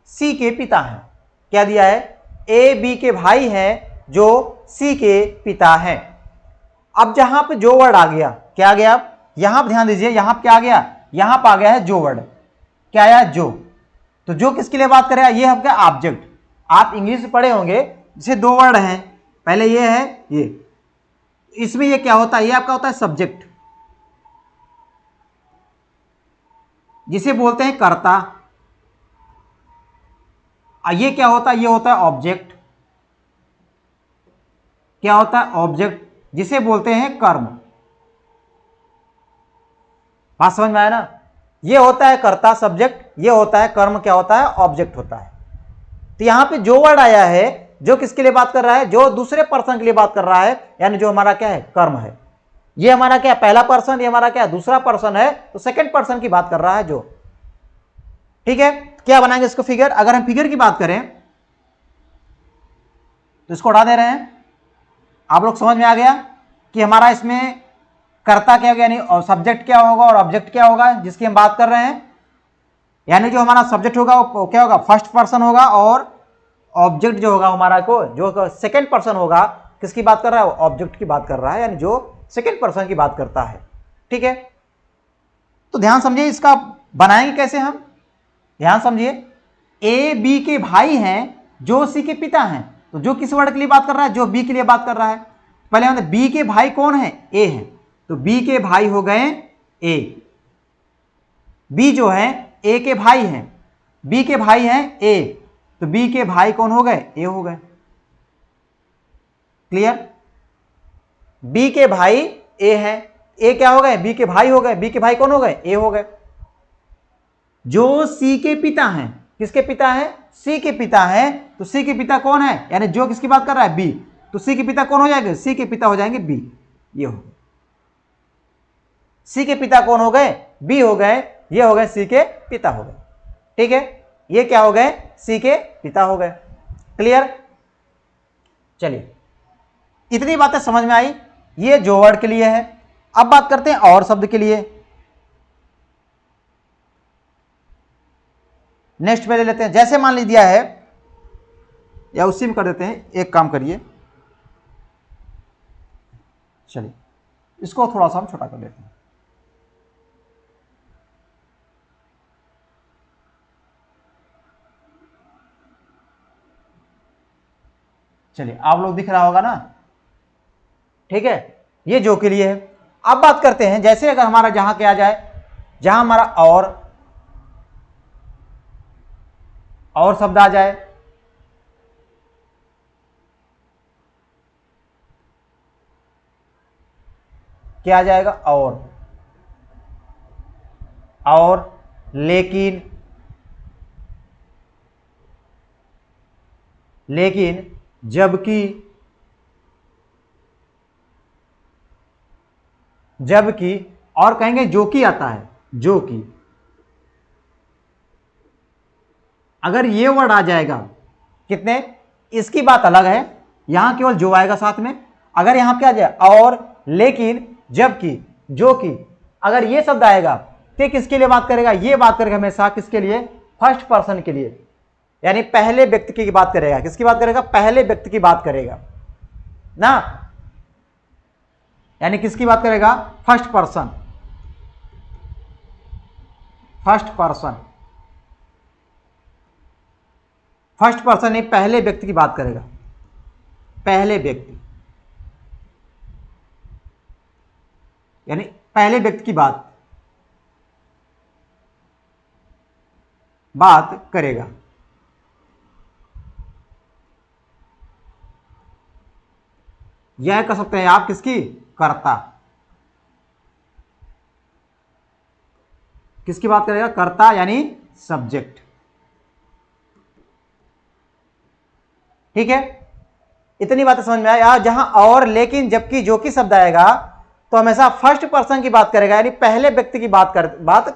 सी के पिता हैं। क्या दिया है, ए बी के भाई हैं जो सी के पिता हैं। अब जहां पे जो वर्ड आ गया, क्या आ गया, यहां पर ध्यान दीजिए, यहां पर क्या आ गया, यहां पर आ गया है जो वर्ड, क्या आया, जो। तो जो किसके लिए बात करेगा, ये है क्या, ऑब्जेक्ट। आप इंग्लिश में पढ़े होंगे, जैसे दो वर्ड हैं, पहले ये है ये, इसमें ये क्या होता है, ये आपका होता है सब्जेक्ट, जिसे बोलते हैं कर्ता। ये क्या होता है, ये होता है ऑब्जेक्ट। क्या होता है, ऑब्जेक्ट। जिसे बोलते हैं कर्म। बात समझ में आया ना? ये होता है कर्ता सब्जेक्ट, ये होता है कर्म, क्या होता है? ऑब्जेक्ट होता है। तो यहां पे जो वर्ड आया है जो किसके लिए बात कर रहा है? जो दूसरे पर्सन के लिए बात कर रहा है, यानी जो हमारा क्या है? कर्म है। ये हमारा क्या? पहला पर्सन, ये हमारा क्या? दूसरा पर्सन है, तो सेकंड पर्सन की बात कर रहा है जो। ठीक है, क्या बनाएंगे इसको? फिगर। अगर हम फिगर की बात करें तो इसको उड़ा दे रहे हैं। आप लोग समझ में आ गया कि हमारा इसमें कर्ता क्या होगा, यानी सब्जेक्ट क्या होगा और ऑब्जेक्ट क्या होगा जिसकी हम बात कर रहे हैं। यानी जो हमारा सब्जेक्ट होगा वो क्या होगा? फर्स्ट पर्सन होगा, और ऑब्जेक्ट जो होगा हमारा को, जो सेकंड पर्सन होगा, किसकी बात कर रहा है? ऑब्जेक्ट की बात कर रहा है, यानी जो सेकंड पर्सन की बात करता है। ठीक है, तो ध्यान समझिए इसका बनाएंगे कैसे हम। ध्यान समझिए, ए बी के भाई हैं जो सी के पिता हैं। तो जो किस वर्ड के लिए बात कर रहा है? जो बी के लिए बात कर रहा है। पहले हम बी के भाई कौन है? ए है, तो बी के भाई हो गए ए। बी जो है ए के भाई हैं, बी के भाई हैं ए, तो बी के भाई कौन हो गए? ए हो गए। क्लियर? बी के भाई ए है, ए क्या हो गए? बी के भाई हो गए। बी के भाई कौन हो गए? ए हो गए। जो सी के पिता हैं, किसके पिता हैं? सी के पिता हैं, तो सी के पिता कौन है? यानी जो किसकी बात कर रहा है? बी, तो सी के पिता कौन हो जाएंगे? सी के पिता हो जाएंगे बी। ये हो, सी के पिता कौन हो गए? बी हो गए। ये हो गए सी के पिता हो गए। ठीक है, ये क्या हो गए? सी के पिता हो गए। क्लियर? चलिए, इतनी बातें समझ में आई, ये जो वर्ड के लिए है। अब बात करते हैं और शब्द के लिए। नेक्स्ट पे ले लेते हैं। जैसे मान ली दिया है, या उसी में कर देते हैं, एक काम करिए, चलिए इसको थोड़ा सा हम छोटा कर लेते हैं। चलिए, आप लोग दिख रहा होगा ना? ठीक है, ये जो के लिए है। अब बात करते हैं, जैसे अगर हमारा जहां क्या आ जाए, जहां हमारा और शब्द आ जाए, क्या आ जाएगा? और लेकिन, जबकि, और कहेंगे जो कि आता है, जो कि। अगर ये वर्ड आ जाएगा, कितने? इसकी बात अलग है, यहां केवल जो आएगा साथ में। अगर यहां पे आ जाए और, लेकिन, जबकि, जो कि, अगर ये शब्द आएगा तो किसके लिए बात करेगा? ये बात करेगा हमेशा किसके लिए? फर्स्ट पर्सन के लिए, यानी पहले व्यक्ति की बात करेगा। किसकी बात करेगा? पहले व्यक्ति की बात करेगा ना, यानी किसकी बात करेगा? First person. फर्स्ट पर्सन ही पहले व्यक्ति की बात करेगा, पहले व्यक्ति, यानी पहले व्यक्ति की बात करेगा। यह कह सकते हैं आप किसकी? कर्ता। किसकी बात करेगा? कर्ता, यानी सब्जेक्ट। ठीक है, इतनी बातें समझ में आया। जहां और, लेकिन, जबकि, जो कि शब्द आएगा तो हमेशा फर्स्ट पर्सन की बात करेगा, यानी पहले व्यक्ति की बात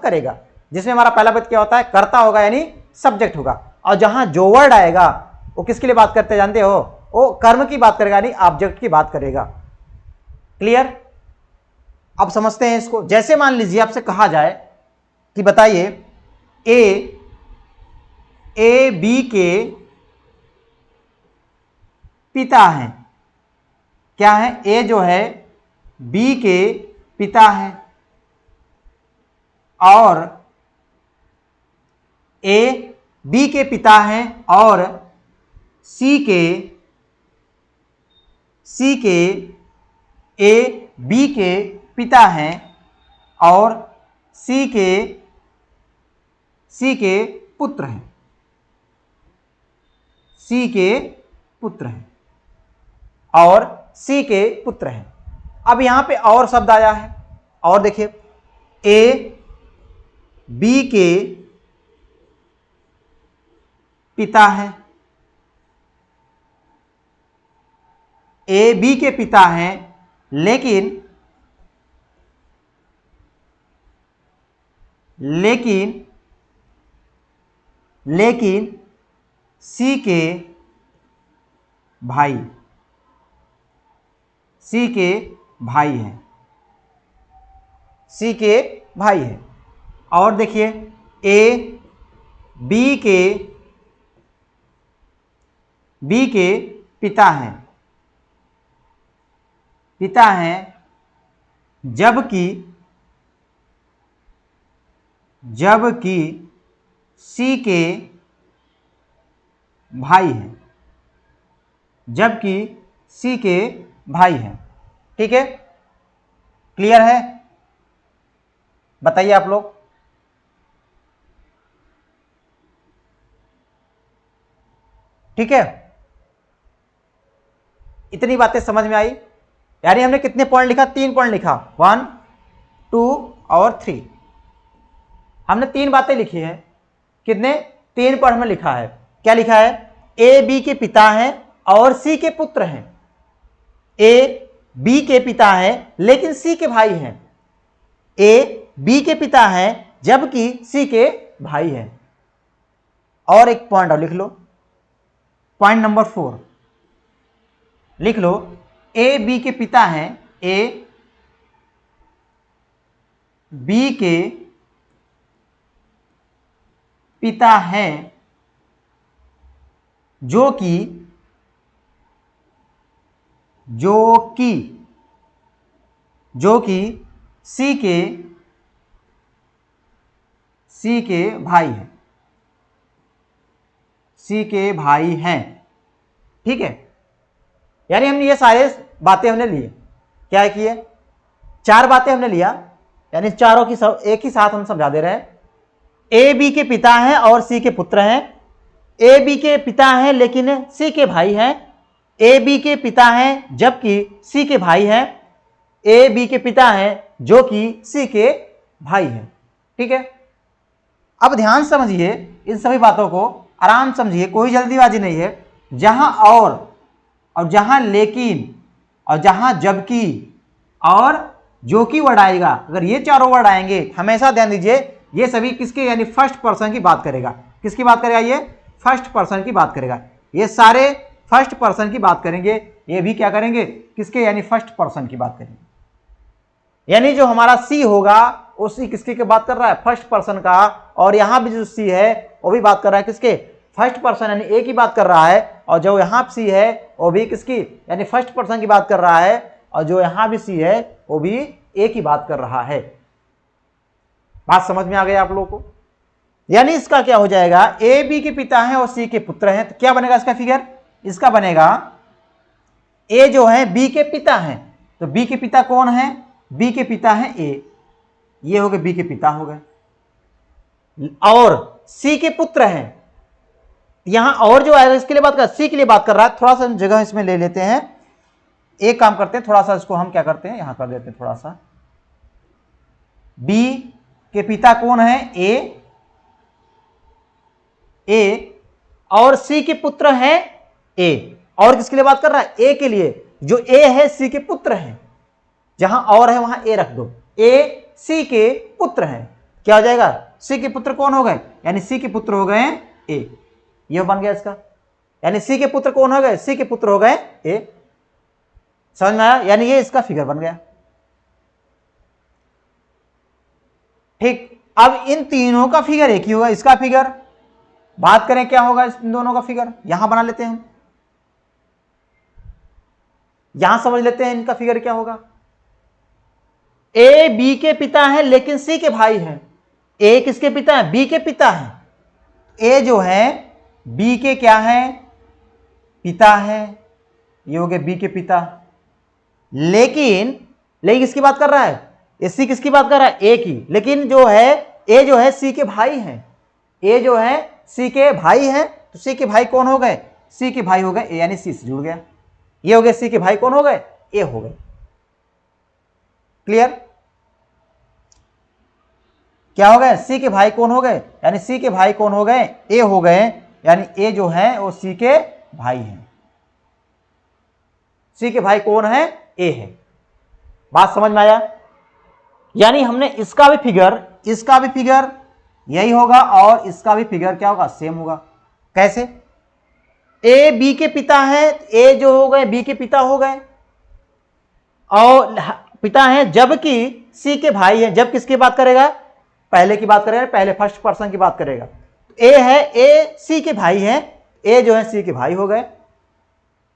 करेगा, जिसमें हमारा पहला व्यक्ति क्या होता है? कर्ता होगा, यानी सब्जेक्ट होगा। और जहां जो वर्ड आएगा वो किसके लिए बात करते हैं जानते हो? वो कर्म की बात करेगा, यानी ऑब्जेक्ट की बात करेगा। क्लियर? अब समझते हैं इसको। जैसे मान लीजिए आपसे कहा जाए कि बताइए ए बी के पिता हैं। क्या है? ए जो है बी के पिता है, और ए बी के पिता हैं, और सी के ए बी के पिता हैं, और सी के पुत्र हैं। सी के पुत्र हैं, और सी के पुत्र हैं। अब यहां पे और शब्द आया है, और देखिए ए बी के पिता है, ए बी के पिता हैं, लेकिन सी के भाई हैं, सी के भाई हैं। और देखिए ए बी के पिता हैं, जबकि सी के भाई हैं, ठीक है। क्लियर है? बताइए आप लोग। ठीक है, इतनी बातें समझ में आई? यानी हमने कितने पॉइंट लिखा? 3 पॉइंट लिखा, 1, 2 और 3। हमने 3 बातें लिखी हैं। कितने? 3 पॉइंट में लिखा है। क्या लिखा है? ए बी के पिता हैं और सी के पुत्र हैं। ए बी के पिता हैं लेकिन सी के भाई हैं। ए बी के पिता हैं जबकि सी के भाई हैं। और एक पॉइंट और लिख लो, पॉइंट नंबर 4 लिख लो। ए बी के पिता हैं, ए बी के पिता हैं जो कि सी के भाई हैं, ठीक है। यानी हमने ये सारे बातें हमने लिए, क्या किए? 4 बातें हमने लिया, यानी चारों की सब एक ही साथ हम समझा दे रहे हैं। ए बी के पिता हैं और सी के पुत्र हैं। ए बी के पिता हैं लेकिन सी के भाई हैं। ए बी के पिता हैं जबकि सी के भाई हैं। ए बी के पिता हैं जो कि सी के भाई हैं, ठीक है। अब ध्यान समझिए इन सभी बातों को, आराम समझिए, कोई जल्दीबाजी नहीं है। जहां और जहां लेकिन और जहां जबकि और जो कि वर्ड आएगा, अगर ये चारों वर्ड आएंगे, हमेशा ध्यान दीजिए ये सभी किसके, यानी फर्स्ट पर्सन की बात करेगा। किसकी बात करेगा? ये फर्स्ट पर्सन की बात करेगा। ये सारे फर्स्ट पर्सन की बात करेंगे, ये भी क्या करेंगे? किसके? यानी फर्स्ट पर्सन की बात करेंगे। यानी जो हमारा सी होगा वो सी किसकी की बात कर रहा है? फर्स्ट पर्सन का। और यहां भी जो सी है वो भी बात कर रहा है किसके? फर्स्ट पर्सन, यानी ए की बात कर रहा है। और जो यहां सी है वो भी किसकी? यानी फर्स्ट पर्सन की बात कर रहा है। और जो यहां भी सी है वो भी ए की बात कर रहा है। बात समझ में आ गई आप लोगों को? यानी इसका क्या हो जाएगा? ए बी के पिता हैं और सी के पुत्र हैं, तो क्या बनेगा इसका फिगर? इसका बनेगा ए जो है बी के पिता हैं, तो बी के पिता कौन है? बी के पिता हैं ए, ये हो गए बी के पिता हो गए। और सी के पुत्र हैं, यहां और जो आएगा इसके लिए बात कर, सी के लिए बात कर रहा है। थोड़ा सा जगह इसमें ले लेते हैं, एक काम करते हैं, थोड़ा सा इसको हम क्या करते हैं, यहां कर देते हैं थोड़ा सा। बी के पिता कौन है? ए और सी के पुत्र हैं ए। और किसके लिए बात कर रहा है? ए के लिए। जो ए है सी के पुत्र हैं, जहां और है वहां ए रख दो। ए सी के पुत्र हैं, क्या हो जाएगा? सी के पुत्र कौन हो गए? यानी सी के पुत्र हो गए ए, ये बन गया इसका। यानी सी के पुत्र कौन हो गए? सी के पुत्र हो गए ए। समझ में आया? यानी ये इसका फिगर बन गया, ठीक। अब इन तीनों का फिगर एक ही होगा। इसका फिगर बात करें क्या होगा? इन दोनों का फिगर यहां बना लेते हैं हम, यहां समझ लेते हैं इनका फिगर क्या होगा। ए बी के पिता हैं लेकिन सी के भाई हैं। ए किसके पिता हैं? बी के पिता हैं। ए जो है बी के क्या है? पिता है, ये हो गए बी के पिता। लेकिन किसकी बात कर रहा है? सी किसकी बात कर रहा है? ए की। लेकिन जो है ए जो है सी के भाई हैं। ए जो है सी के भाई हैं, तो सी के भाई कौन हो गए? सी के भाई हो गए ए, यानी सी से जुड़ गया। ये हो गए सी के भाई कौन हो गए? ए हो गए। क्लियर? क्या हो गए? सी के भाई कौन हो गए? यानी सी के भाई कौन हो गए? ए हो गए, यानी ए जो है वो सी के भाई हैं। सी के भाई कौन है? ए है। बात समझ में आया? यानी हमने इसका भी फिगर यही होगा और इसका भी फिगर क्या होगा? सेम होगा। कैसे? ए बी के पिता है, ए जो हो गए बी के पिता हो गए और पिता हैं, जबकि सी के भाई हैं। जब किसकी बात करेगा? पहले की बात करेगा, पहले फर्स्ट पर्सन की बात करेगा। ए है, ए सी के भाई हैं, ए जो है सी के भाई हो गए।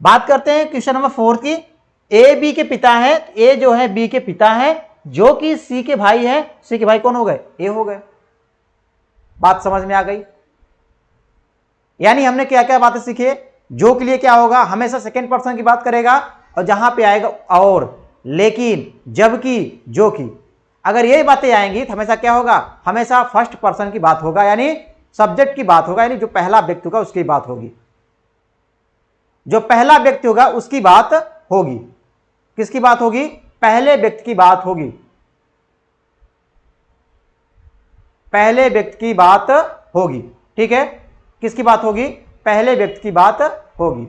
बात करते हैं क्वेश्चन नंबर 4 की। ए बी के पिता है, ए जो है बी के पिता है, जो कि सी के भाई है। सी के भाई कौन हो गए? ए हो गए। बात समझ में आ गई? यानी हमने क्या क्या बातें सीखी? जो के लिए क्या होगा? हमेशा सेकेंड पर्सन की बात करेगा और जहां पे आएगा और, लेकिन, जबकि, जो कि, अगर ये बातें आएंगी तो हमेशा क्या होगा? हमेशा फर्स्ट पर्सन की बात होगा, यानी सब्जेक्ट की बात होगा, यानी जो पहला व्यक्ति होगा उसकी बात होगी। जो पहला व्यक्ति होगा उसकी बात होगी। किसकी बात होगी? पहले व्यक्ति की बात होगी। पहले व्यक्ति की बात होगी। ठीक है? किसकी बात होगी? पहले व्यक्ति की बात होगी।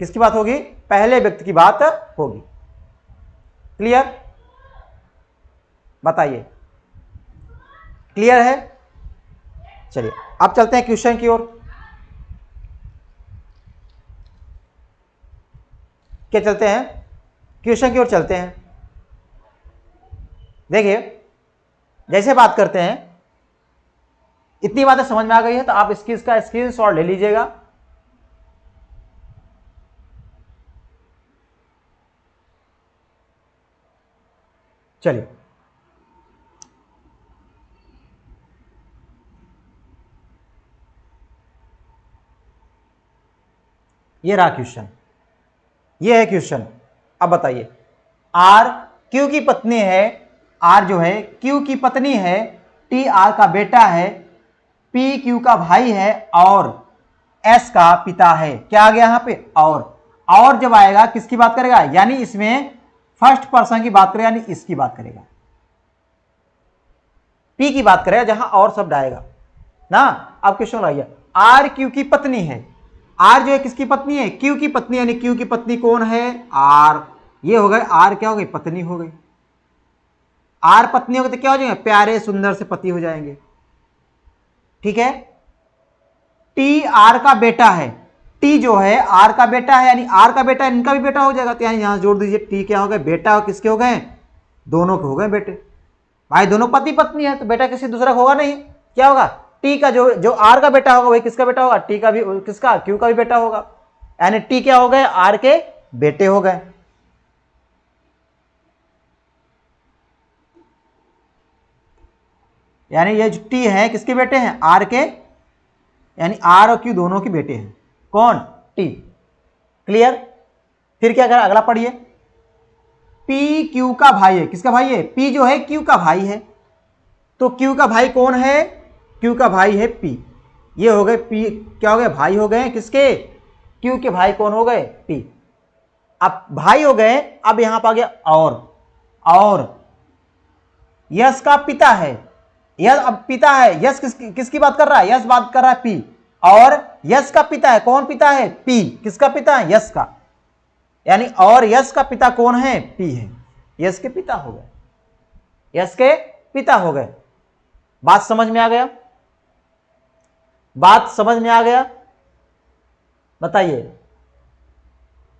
किसकी बात होगी? पहले व्यक्ति की बात होगी। क्लियर? बताइए, क्लियर है? चलिए अब चलते हैं क्वेश्चन की ओर। क्या चलते हैं? क्वेश्चन की ओर चलते हैं। देखिए, जैसे बात करते हैं, इतनी बातें समझ में आ गई है तो आप इसका स्क्रीनशॉट ले लीजिएगा। चलिए, ये रहा क्वेश्चन, ये है क्वेश्चन। अब बताइए, आर क्यू की पत्नी है, आर जो है क्यू की पत्नी है, टी आर का बेटा है, पी क्यू का भाई है और एस का पिता है। क्या आ गया यहां पे? और जब आएगा किसकी बात करेगा? यानी इसमें फर्स्ट पर्सन की बात करेगा, यानी इसकी बात करेगा, पी की बात करेगा, जहां और शब्द आएगा ना। अब क्वेश्चन आइए, आर क्यू की पत्नी है। आर जो है किसकी पत्नी है? क्यू की पत्नी, यानी क्यू की पत्नी कौन है? आर। ये हो गए, आर क्या हो गई? पत्नी हो गई। आर पत्नी हो गई तो क्या हो जाएंगे? प्यारे सुंदर से पति हो जाएंगे। ठीक है? टी आर का बेटा है, टी जो है आर का बेटा है, यानी आर का बेटा इनका भी बेटा हो जाएगा, तो यानी यहां जोड़ दीजिए, टी क्या हो गए? बेटा। और किसके हो गए? दोनों के हो गए बेटे। भाई दोनों पति पत्नी है तो बेटा किसी दूसरा का होगा नहीं। क्या होगा? टी का जो आर का बेटा होगा वही किसका बेटा होगा? टी का भी, किसका? क्यू का भी बेटा होगा। यानी टी क्या हो गए? आर के बेटे हो गए। यानी ये जो टी है किसके बेटे हैं? आर के, यानी आर और क्यू दोनों के बेटे हैं। कौन? टी। क्लियर? फिर क्या करें? अगला पढ़िए। पी क्यू का भाई है। किसका भाई है? पी जो है क्यू का भाई है। तो क्यू का भाई कौन है? क्यू का भाई है पी। ये हो गए पी, क्या हो गए? भाई हो गए किसके? क्यू के भाई कौन हो गए? पी। अब भाई हो गए, अब यहां पर आ गया और यश का पिता है। यश अब पिता है, यश किसकी बात कर रहा है? यश बात कर रहा है पी, और यश का पिता है। कौन पिता है? पी। किसका पिता है? यश का। यानी और यश का पिता कौन है? पी है। यश के पिता हो गए, यश के पिता हो गए। बात समझ में आ गया? बात समझ में आ गया? बताइए,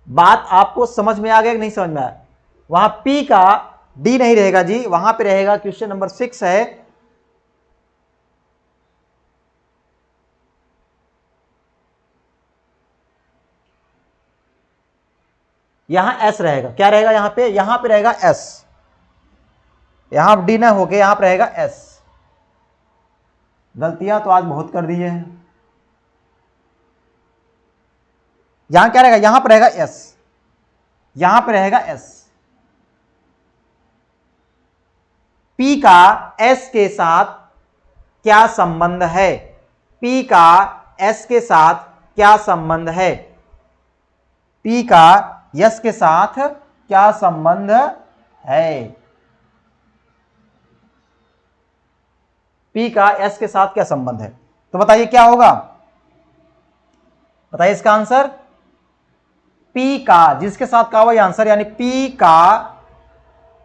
बात आपको समझ में आ गया कि नहीं समझ में आया? वहां पी का डी नहीं रहेगा जी, वहां पे रहेगा क्वेश्चन नंबर 6 है, यहां एस रहेगा। क्या रहेगा यहां पे? यहां पे रहेगा एस। यहां डी ना होके यहां पे रहेगा एस। गलतियां तो आज बहुत कर दी है। यहां क्या रहेगा? यहां पर रहेगा एस, यहां पर रहेगा एस। पी का एस के साथ क्या संबंध है? पी का एस के साथ क्या संबंध है? पी का यस के साथ क्या संबंध है? पी का एस के साथ क्या संबंध है? तो बताइए क्या होगा, बताइए इसका आंसर। पी का जिसके साथ का वही आंसर, यानी पी का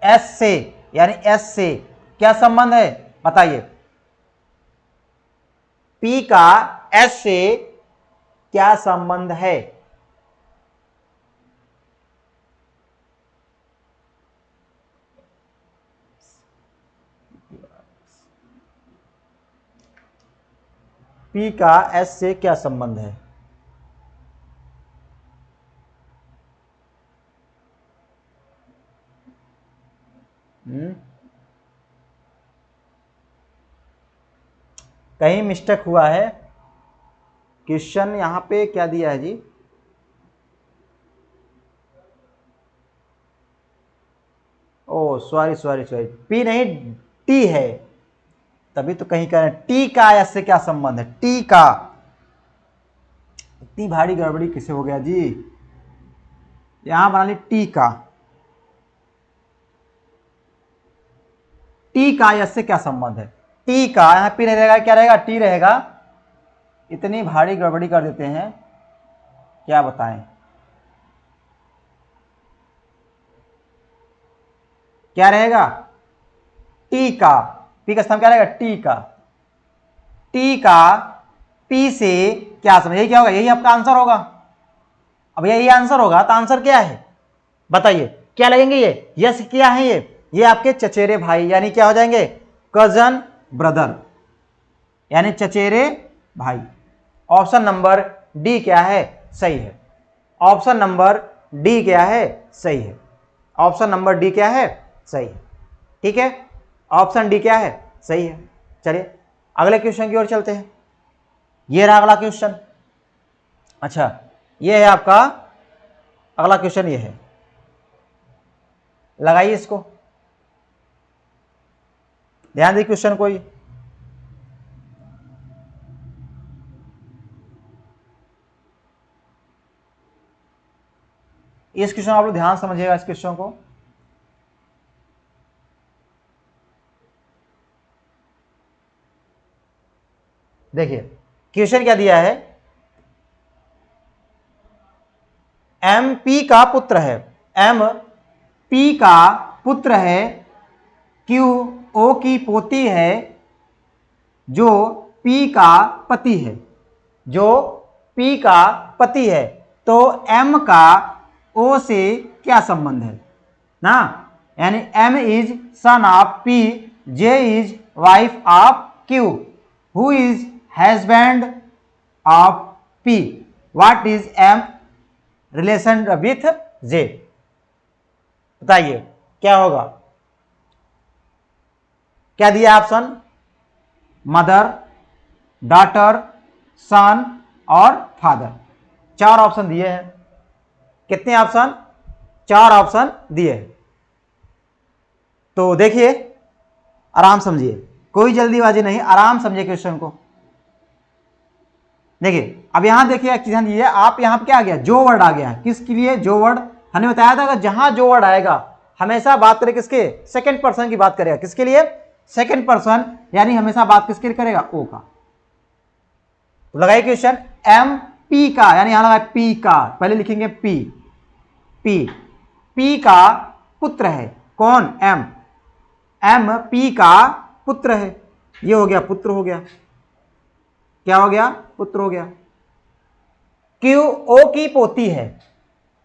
एस से, यानी एस से क्या संबंध है? बताइए पी का एस से क्या संबंध है? पी का एस से क्या संबंध है? कहीं मिस्टेक हुआ है, क्वेश्चन यहां पे क्या दिया है जी? ओ सॉरी सॉरी सॉरी, पी नहीं टी है, तभी तो कहीं कह रहे हैं टी का एस से क्या संबंध है। टी का, इतनी भारी गड़बड़ी किसे हो गया जी? यहां बना ली टी का, टी का एस से क्या संबंध है? टी का, यहां पी नहीं रहेगा, क्या रहेगा? टी रहेगा। इतनी भारी गड़बड़ी कर देते हैं, क्या बताएं। क्या रहेगा? टी का, पी का स्थान क्या रहेगा? टी का। टी का पी से क्या समझ, यही क्या होगा? यही आपका आंसर होगा। अब यही आंसर होगा तो आंसर क्या है बताइए, क्या लगेंगे ये? यस क्या है ये आपके चचेरे भाई, यानी क्या हो जाएंगे? कजन ब्रदर, यानी चचेरे भाई। ऑप्शन नंबर डी क्या है? सही है। ऑप्शन नंबर डी क्या है? सही है। ऑप्शन नंबर डी क्या है? सही है। ठीक है, ऑप्शन डी क्या है? सही है। चलिए अगले क्वेश्चन की ओर चलते हैं। ये रहा अगला क्वेश्चन। अच्छा, ये है आपका अगला क्वेश्चन, ये है, लगाइए इसको, ध्यान दीजिए क्वेश्चन को। इस क्वेश्चन आप लोग ध्यान समझिएगा, इस क्वेश्चन को। देखिए क्वेश्चन क्या दिया है, एम पी का पुत्र है, एम पी का पुत्र है, क्यू ओ की पोती है, जो पी का पति है, जो पी का पति है, तो एम का ओ से क्या संबंध है ना? यानी M is son of P, J is wife of Q, who is husband of P, what is M relation with J? बताइए क्या होगा? क्या दिया ऑप्शन? मदर, डॉटर, सन और फादर। 4 ऑप्शन दिए हैं। कितने ऑप्शन? 4 ऑप्शन दिए हैं। तो देखिए, आराम समझिए, कोई जल्दीबाजी नहीं, आराम समझिए क्वेश्चन को। देखिए अब यहां देखिए एक चीज ध्यान दीजिए, आप यहां पे क्या आ गया? जो वर्ड आ गया है, किसके लिए? जो वर्ड हमने बताया था, जहां जो वर्ड आएगा हमेशा बात करें किसके? सेकंड पर्सन की बात करेगा। किसके लिए? सेकंड पर्सन, यानी हमेशा बात किसके लिए करेगा? ओ का। तो लगाइए क्वेश्चन, एम पी का, यानी यहां लगा पी का, पहले लिखेंगे पी, पी, पी का पुत्र है। कौन? एम, एम पी का पुत्र है। ये हो गया, पुत्र हो गया। क्या हो गया? पुत्र हो गया। क्यू ओ की पोती है,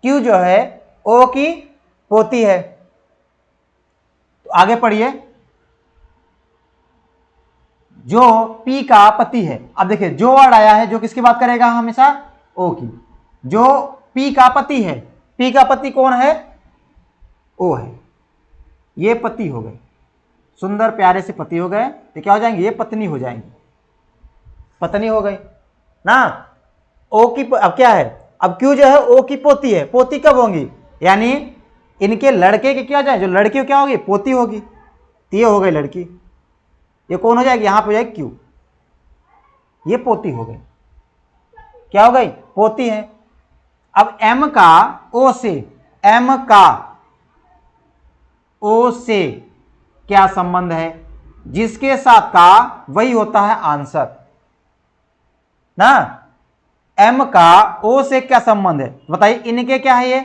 क्यू जो है ओ की पोती है। तो आगे पढ़िए, जो पी का पति है। अब देखिए जो वर्ड आया है, जो किसकी बात करेगा? हमेशा ओ की। जो पी का पति है, पी का पति कौन है? ओ है। ये पति हो गए, सुंदर प्यारे से पति हो गए, तो क्या हो जाएंगे? ये पत्नी हो जाएंगी, पत्नी हो गई ना। ओ की, अब क्या है? अब क्यू जो है ओ की पोती है। पोती कब होंगी? यानी इनके लड़के की क्या जाए, जो लड़की क्या होगी? पोती होगी। तो ये हो गई लड़की, ये कौन हो जाएगी? यहां पर हो जाएगी क्यू, ये पोती हो गई। क्या हो गई? पोती है। अब एम का ओ से, M का O से क्या संबंध है, जिसके साथ का वही होता है आंसर ना। M का O से क्या संबंध है बताइए, इनके क्या है,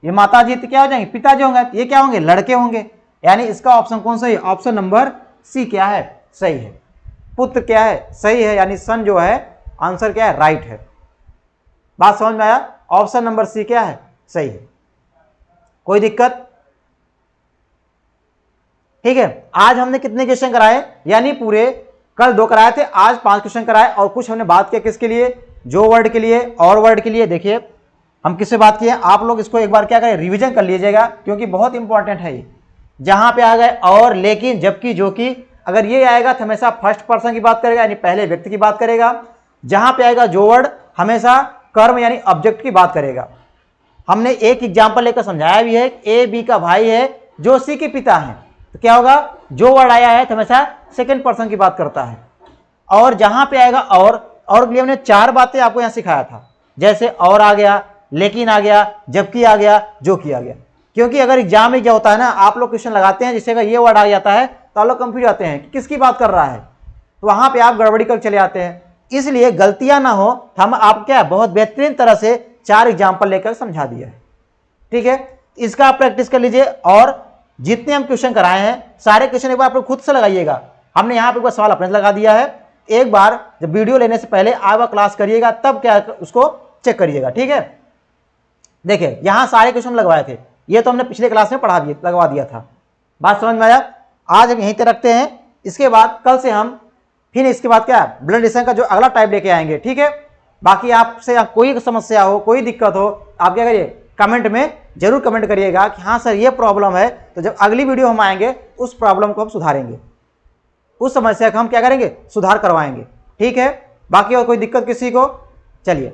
ये माता जी क्या हो जाएंगे, पिताजी होंगे, ये क्या होंगे, लड़के होंगे। यानी इसका ऑप्शन कौन सा है, ऑप्शन नंबर सी क्या है, सही है। पुत्र क्या है, सही है, यानी सन जो है आंसर क्या है, राइट है। बात समझ में आया, ऑप्शन नंबर सी क्या है, सही है। कोई दिक्कत? ठीक है, आज हमने कितने क्वेश्चन कराए, यानी पूरे कल 2 कराए थे, आज 5 क्वेश्चन कराए, और कुछ हमने बात किया किसके लिए, जो वर्ड के लिए और वर्ड के लिए। देखिए हम किससे बात किए, आप लोग इसको एक बार क्या करें, रिवीजन कर लीजिएगा, क्योंकि बहुत इंपॉर्टेंट है ये। जहां पे आ गए और, लेकिन, जबकि, जो कि, अगर ये आएगा तो हमेशा फर्स्ट पर्सन की बात करेगा, यानी पहले व्यक्ति की बात करेगा। जहां पे आएगा जो वर्ड, हमेशा कर्म यानी ऑब्जेक्ट की बात करेगा। हमने एक एग्जाम्पल लेकर समझाया भी है, ए बी का भाई है जो सी के पिता हैं, तो क्या होगा, जो वर्ड आया है तो हमेशा सेकंड पर्सन की बात करता है। और जहां पे आएगा और के लिए हमने 4 बातें आपको यहां सिखाया था, जैसे और आ गया, लेकिन आ गया, जबकि आ गया, जो कि आ गया। क्योंकि अगर एग्जाम में क्या होता है ना, आप लोग क्वेश्चन लगाते हैं, जिससे अगर ये वर्ड आ जाता है तो आप लोग कंफ्यूज जाते हैं कि किसकी बात कर रहा है, तो वहां पे आप गड़बड़ी कर चले आते हैं। इसलिए गलतियां ना हो, हम आप क्या बहुत बेहतरीन तरह से 4 एग्जाम्पल लेकर समझा दिया है। ठीक है, इसका आप प्रैक्टिस कर लीजिए, और जितने हम क्वेश्चन कराए हैं सारे क्वेश्चन एक बार आप लोग खुद से लगाइएगा। हमने यहाँ पे एक बार सवाल अपने से लगा दिया है, एक बार जब वीडियो लेने से पहले आप क्लास करिएगा, तब क्या उसको चेक करिएगा। ठीक है, देखिए यहाँ सारे क्वेश्चन लगवाए थे, ये तो हमने पिछले क्लास में लगवा दिया था। बात समझ में आया? आज हम यहीं तक रखते हैं, इसके बाद कल से हम फिर इसके बाद क्या ब्लड एडिशन का जो अगला टाइप लेके आएंगे। ठीक है, बाकी आपसे कोई समस्या हो, कोई दिक्कत हो, आप क्या करिए, कमेंट में जरूर कमेंट करिएगा कि हाँ सर ये प्रॉब्लम है, तो जब अगली वीडियो हम आएंगे उस प्रॉब्लम को हम सुधारेंगे, उस समस्या का हम क्या करेंगे, सुधार करवाएंगे। ठीक है, बाकी और कोई दिक्कत किसी को, चलिए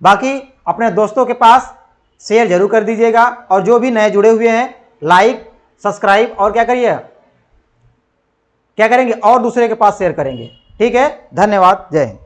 बाकी अपने दोस्तों के पास शेयर जरूर कर दीजिएगा, और जो भी नए जुड़े हुए हैं लाइक सब्सक्राइब और क्या करिए, क्या करेंगे, और दूसरे के पास शेयर करेंगे। ठीक है, धन्यवाद, जय हिंद।